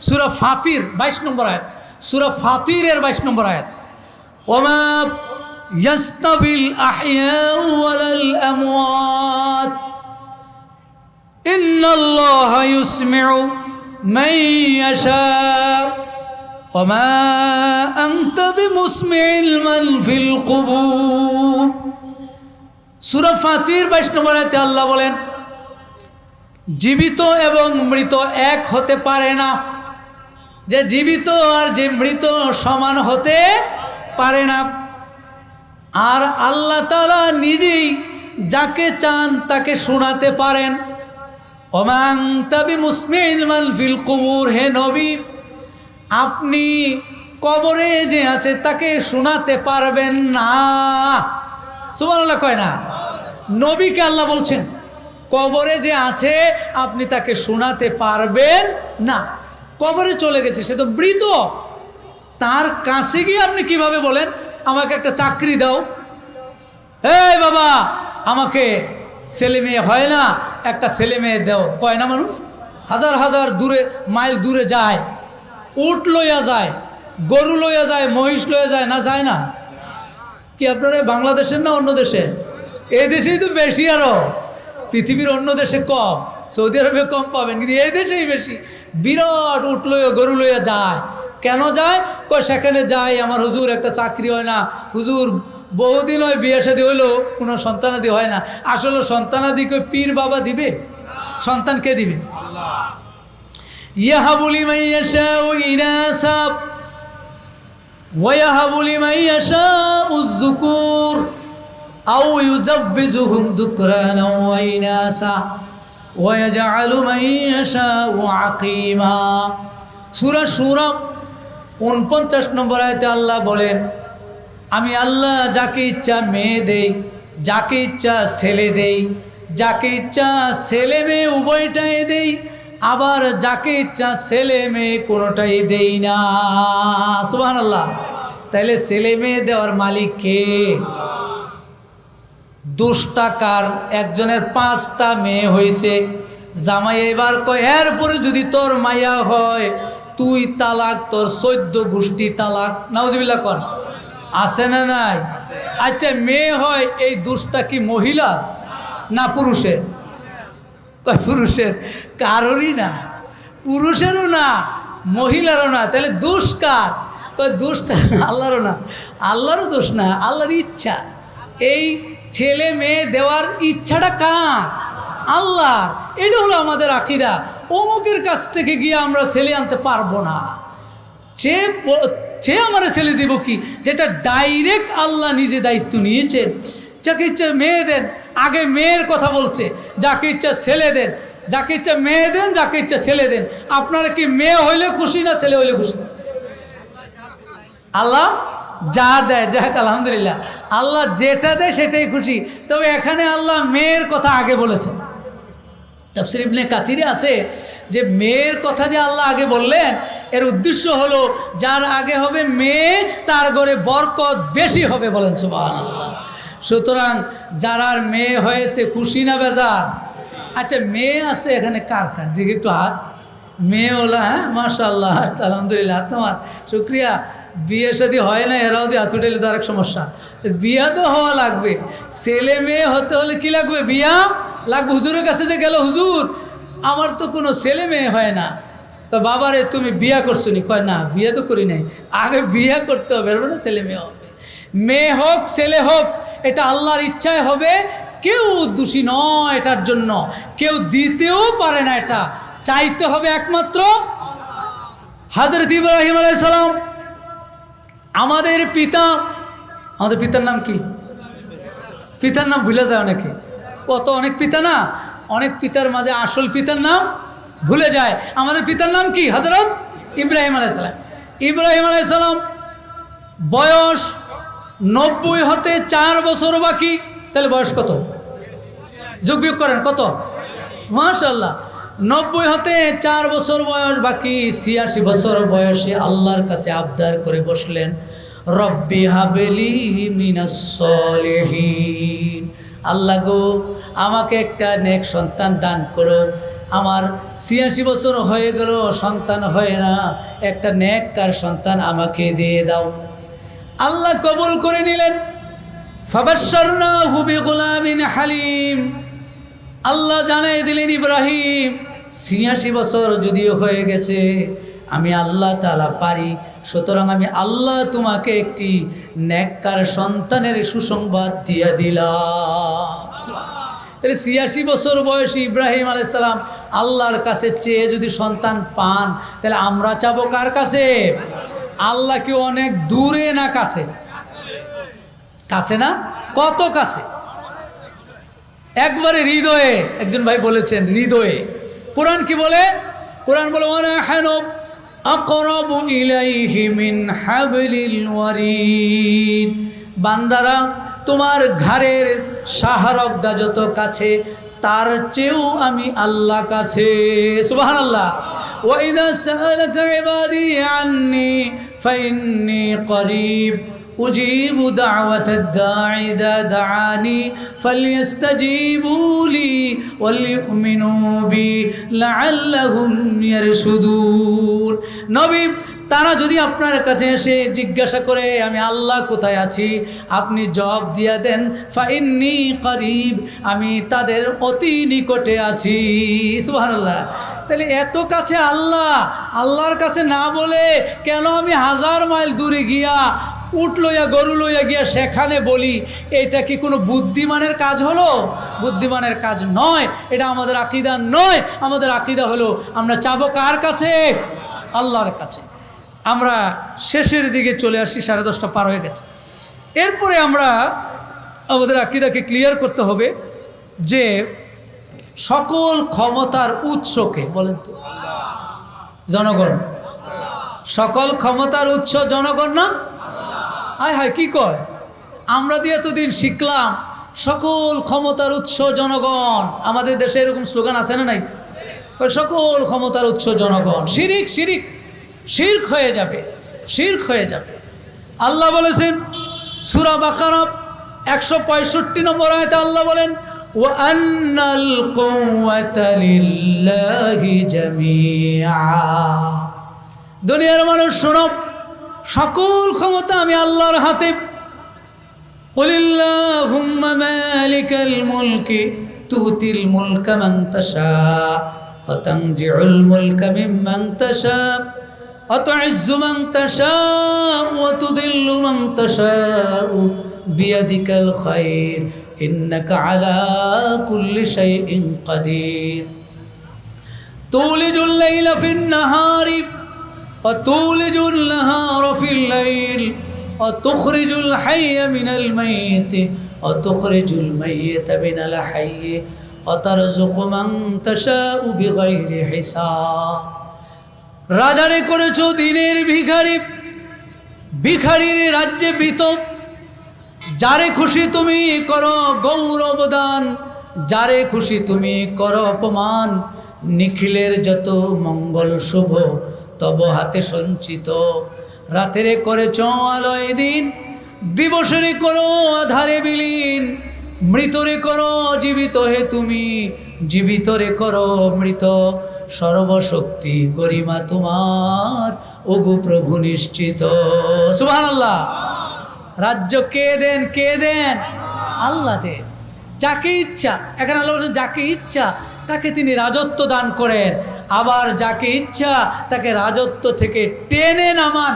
সূরা ফাতির 22 নম্বর আয়াত, সূরা ফাতিরের 22 নম্বর আয়াত, ওমা ইয়াস্তাবিল আহইয়াউ ওয়ালাল আমওয়াত ইন্নাল্লাহা ইউসমিউ মান ইয়াশা ওয়া মা আনতা বিমুসমিইল মান ফিল কুবুর। সূরা ফাতির 22 নম্বর আয়াতে আল্লাহ বলেন, জীবিত এবং মৃত এক হতে পারে না, যে জীবিত আর যে মৃত সমান হতে পারে না। আর আল্লাহ তাআলা নিজেই যাকে চান তাকে শোনাতে পারেন। ওমা আনতা বিমুসমিইল মান ফিল কুবুর, হে নবী আপনি কবরে যে আছে তাকে শোনাতে পারবেন না। সুবহানাল্লাহ কয় না? নবীকে আল্লাহ বলছেন কবরে যে আছে আপনি তাকে শোনাতে পারবেন না। কবরে চলে গেছে, সে তো মৃত, তার কাছে গিয়ে আপনি কিভাবে বলেন আমাকে একটা চাকরি দাও, এই বাবা আমাকে ছেলে মেয়ে হয় না, একটা ছেলে মেয়ে দাও, কয় না মানুষ? হাজার হাজার দূরে, মাইল দূরে যায়, উট লইয়া যায়, গরু লইয়া যায়, মহিষ লইয়া যায়, না যায় না? কি আপনারা বাংলাদেশের না অন্য দেশে? এই দেশেই তো বেশি, আরো পৃথিবীর অন্য দেশে কম, সৌদি আরবে কম পাবেন, কিন্তু এই দেশেই বেশি। বিরাট উট লইয়া গরু লইয়া যায়, কেন যায়? কয় সেখানে যায় আমার হুজুর একটা চাকরি হয় না, হুজুর বহুদিন হয় বিয়ে শাদী হইলো কোনো সন্তানাদি হয় না। আসলে সন্তানাদি কই পীর বাবা দিবে? সন্তান কে দিবে? আল্লাহ। ইয়াহাবু লিমান ইয়াশাউ ইনাসা ওয়া ইয়াহাবু লিমান ইয়াশাউ যুকুর আও ইউযাব্বিজুহুম যুকরানা ওয়া ইনাসা ওয়া ইয়াজআলু মান ইয়াশাউ আকীমা। সূরা শূরা 49 নম্বর আয়াতে আল্লাহ বলেন, আমি আল্লাহ যাকে ইচ্ছা মেয়ে দেই, যাকে ইচ্ছা ছেলে দেই, যাকে ইচ্ছা ছেলে মেয়ে উভয়টাই দেই, আবার যাকে ইচ্ছা ছেলে মেয়ে কোনোটাই দেই না। সুবহানাল্লাহ। তাইলে ছেলে মেয়ে দেওয়ার মালিক কে? দোষটা কার? একজনের 5টা মেয়ে হয়েছে, জামাই এবার কয় এরপরে যদি তোর মাইয়া হয় তুই তালাক, তোর 14 গোষ্ঠী তালাক। নাউজুবিল্লাহ কর, আছে না নাই? আচ্ছা মেয়ে হয়, এই দোষটা কি মহিলার না পুরুষের? পুরুষের। কারোরই না, পুরুষেরও না, মহিলারও না। তাহলে দোষ কার? দোষটা আল্লাহরও না, আল্লাহরও দোষ না, আল্লাহর ইচ্ছা। এই ছেলে মেয়ে দেওয়ার ইচ্ছাটা কার? আল্লাহর। এটা হলো আমাদের আকীদা। অমুকের কাছ থেকে গিয়ে আমরা ছেলে আনতে পারবো না, সে আমার ছেলে দিব কি, যেটা ডাইরেক্ট আল্লাহ নিজে দায়িত্ব নিয়েছেন। যাকে ইচ্ছা মেয়ে দেন, আগে মেয়ের কথা বলছে, যাকে ইচ্ছা ছেলে দেন, যাকে ইচ্ছা মেয়ে দেন, যাকে ইচ্ছা ছেলে দেন। আপনারা কি মেয়ে হইলে খুশি না ছেলে হইলে খুশি? আল্লাহ যা দেয়, যাক আলহামদুলিল্লাহ, আল্লাহ যেটা দেয় সেটাই খুশি। তবে এখানে আল্লাহ মেয়ের কথা আগে বলেছেন। তাফসীর ইবনে কাসিরে আছে যে মেয়ের কথা যে আল্লাহ আগে বললেন, এর উদ্দেশ্য হলো যার আগে হবে মেয়ে তার ঘরে বরকত বেশি হবে, বলেন সুবহানাল্লাহ। সুতরাং যার আর মেয়ে হয়েছে খুশি না বেজার? আচ্ছা, মেয়ে আছে এখানে কার কার দিকে একটু হাত। মেয়ে ওলা, হ্যাঁ মাশাআল্লাহ, আলহামদুলিল্লাহ, তোমার শুক্রিয়া। বিয়ে শাদী হয় না, এরাও দিয়ে হাত উঠাইলে তো আরেক সমস্যা। বিয়া তো হওয়া লাগবে, ছেলে মেয়ে হতে হলে কি লাগবে? বিয়া লাগবে। হুজুরের কাছে যে গেল, হুজুর আমার তো কোনো ছেলে মেয়ে হয় না, তো বাবারে তুমি বিয়া করছো নি? কয় না, বিয়ে তো করি নাই। আগে বিয়া করতে হবে, না ছেলে মেয়ে হবে। মেয়ে হোক ছেলে হোক, এটা আল্লাহর ইচ্ছায় হবে। কেউ দোষী নয় এটার জন্য, কেউ দিতেও পারে না, এটা চাইতে হবে একমাত্র হযরত ইব্রাহিম আলাইহিস সালাম, আমাদের পিতা। আমাদের পিতার নাম কি? পিতার নাম ভুলে যায় অনেকে। কত অনেক পিতা না, অনেক পিতার মাঝে আসল পিতার নাম ভুলে যায়। আমাদের পিতার নাম কি? হযরত ইব্রাহিম আলাইহিস সালাম। ইব্রাহিম আলাইহিস সালাম বয়স 90 হতে 4 বছর বাকি। তাহলে বয়স কত? যোগ বিয়োগ করেন কত? মাশাআল্লাহ, 90 হতে 4 বছর বয়স বাকি। 86 বছর বয়সে আল্লাহর কাছে আবদার করে বসলেন, রব্বি হাবলি মিনাস সলিহিন। আল্লাহ গো, আমাকে একটা নেক সন্তান দান করো। আমার 86 বছর হয়ে গেল, সন্তান হয় না, একটা নেককার সন্তান আমাকে দিয়ে দাও। আল্লাহ কবুল করে নিলেন। ফাবাশশারনাহু বিগুলামিন হালিম। আল্লাহ জানাই দিলেন, ইব্রাহিম 86 বছর যদিও হয়ে গেছে, আমি আল্লাহ তাআলা পারি, সুতরাং আমি আল্লাহ তোমাকে একটি নেককার সন্তানের সুসংবাদ দিয়ে দিলাম। তাহলে 86 বছর বয়সী ইব্রাহিম আলাইহিস সালাম আল্লাহর কাছে চেয়ে যদি সন্তান পান, তাহলে আমরা চাবো কার কাছে? আল্লাহ কি অনেক দূরে না কাছে? কাছে না? কত কাছে? একবারে হৃদয়ে। একজন ভাই বলেছেন হৃদয়ে। কোরআন কি বলে? কোরআন বলে ওয়ানাহনু আকরাবু ইলাইহি মিন হাবলিল ওয়ারিদ। বান্দারা, তোমার ঘাড়ের শাহরগটা যত কাছে, তার চেয়েও আমি আল্লাহ কাছে। সুবহানাল্লাহ। ওয়া ইযা সাআলাকা ইবাদি আন্নী ফাইন্নী করিব উজিবু দাওয়াতাদ দাঈ ইযা দাআনি ফালইস্তাজিবু লি ওয়ালিউমিনু বি লাআল্লাহুম ইয়ারশুদুন। নবী, তারা যদি আপনার কাছে এসে জিজ্ঞাসা করে আমি আল্লাহ কোথায় আছি, আপনি জবাব দিয়ে দেন ফাইন্নী করিব, আমি তাদের অতি নিকটে আছি। সুবহানাল্লাহ। তাহলে এত কাছে আল্লাহ, আল্লাহর কাছে না বলে কেন আমি 1000 মাইল দূরে গিয়া উট লইয়া গরু লইয়া গিয়া সেখানে বলি? এটা কি কোনো বুদ্ধিমানের কাজ হলো? বুদ্ধিমানের কাজ নয়, এটা আমাদের আকীদা নয়। আমাদের আকীদা হলো আমরা চাবো কার কাছে? আল্লাহর কাছে। আমরা শেষের দিকে চলে আসছি, 10:30 পার হয়ে গেছে। এরপরে আমরা আমাদের আকীদাকে ক্লিয়ার করতে হবে যে সকল ক্ষমতার উৎসকে, বলেন তো? জনগণ। সকল ক্ষমতার উৎস জনগণ না? হায় হায়, কি কয়? আমরা দিয়ে এতদিন শিখলাম সকল ক্ষমতার উৎস জনগণ। আমাদের দেশে এরকম স্লোগান আছে না নাই? সকল ক্ষমতার উৎস জনগণ। শিরিক, শিরিক, শিরক হয়ে যাবে, শিরক হয়ে যাবে। আল্লাহ বলেছেন সূরা বাকারা 165 নম্বর আয়াতে আল্লাহ বলেন, ওয়া আন্নাল কুওয়াতা লিল্লাহি জামিআ। দুনিয়ার মানুষ শোনো, সকল ক্ষমতা আমি আল্লাহর হাতে। কুলিল্লাহুম্মা মালিকাল মুলকি তুতিল মুলকা মান তাশা ওয়া তানজিউল মুলকা মিম্মান তাশা ওয়া তুইজ্জু মান তাশা ওয়া তুদিল্লু মান তাশা বিয়াদিকাল খায়র ইন্নাকা আলা কুল্লি শাইইন কাদির। তুলিজুল লাইলা ফিন নাহারি وتولج النهار في الليل وتخرج الحي من الميت وتخرج الميت من الحي وترزق من تشاء بغير حساب রাজারে করেছো দিনের ভিখারি ভিখারির রাজ্যে বিত যারে খুশি তুমি করো গৌরব দান যারে খুশি তুমি করো অপমান নিখিলের যত মঙ্গল শুভ তব হাতে সঞ্চিত রাতেরে করেছ আলোয় দিন দিবসেরে করো আধারে বিলীন মৃতরে করো জীবিত হে তুমি জীবিতরে করো মৃত সর্বশক্তি গরিমা তোমার ওগো প্রভু নিশ্চিত সুবহানাল্লাহ রাজ্য কে দেন আল্লাহ দেন যাকে ইচ্ছা এখানে আল্লাহ বলছেন যাকে ইচ্ছা তাকে তিনি রাজত্ব দান করেন আবার যাকে ইচ্ছা তাকে রাজত্ব থেকে টেনে নামান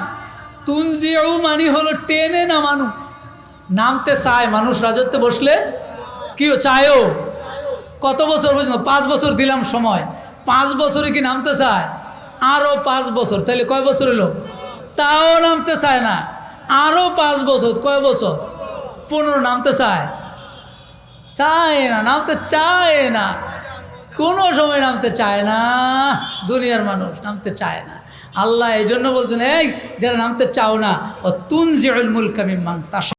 তুনজিউ মানে হলো টেনে নামানো নামতে চায় মানুষ রাজত্বে বসলে কি চায়ও কত বছর পর্যন্ত 5 বছর দিলাম সময় 5 বছরে কি নামতে চায় আরও 5 বছর তাহলে কয় বছর হলো তাও নামতে চায় না আরও 5 বছর কয় বছর 15 নামতে চায় না নামতে চায় না কোনো সময় নামতে চায় না দুনিয়ার মানুষ নামতে চায় না আল্লাহ এই জন্য বলছেন এই যারা নামতে চাও না ও তুনজিউল মুলকা মিম্মান তাশা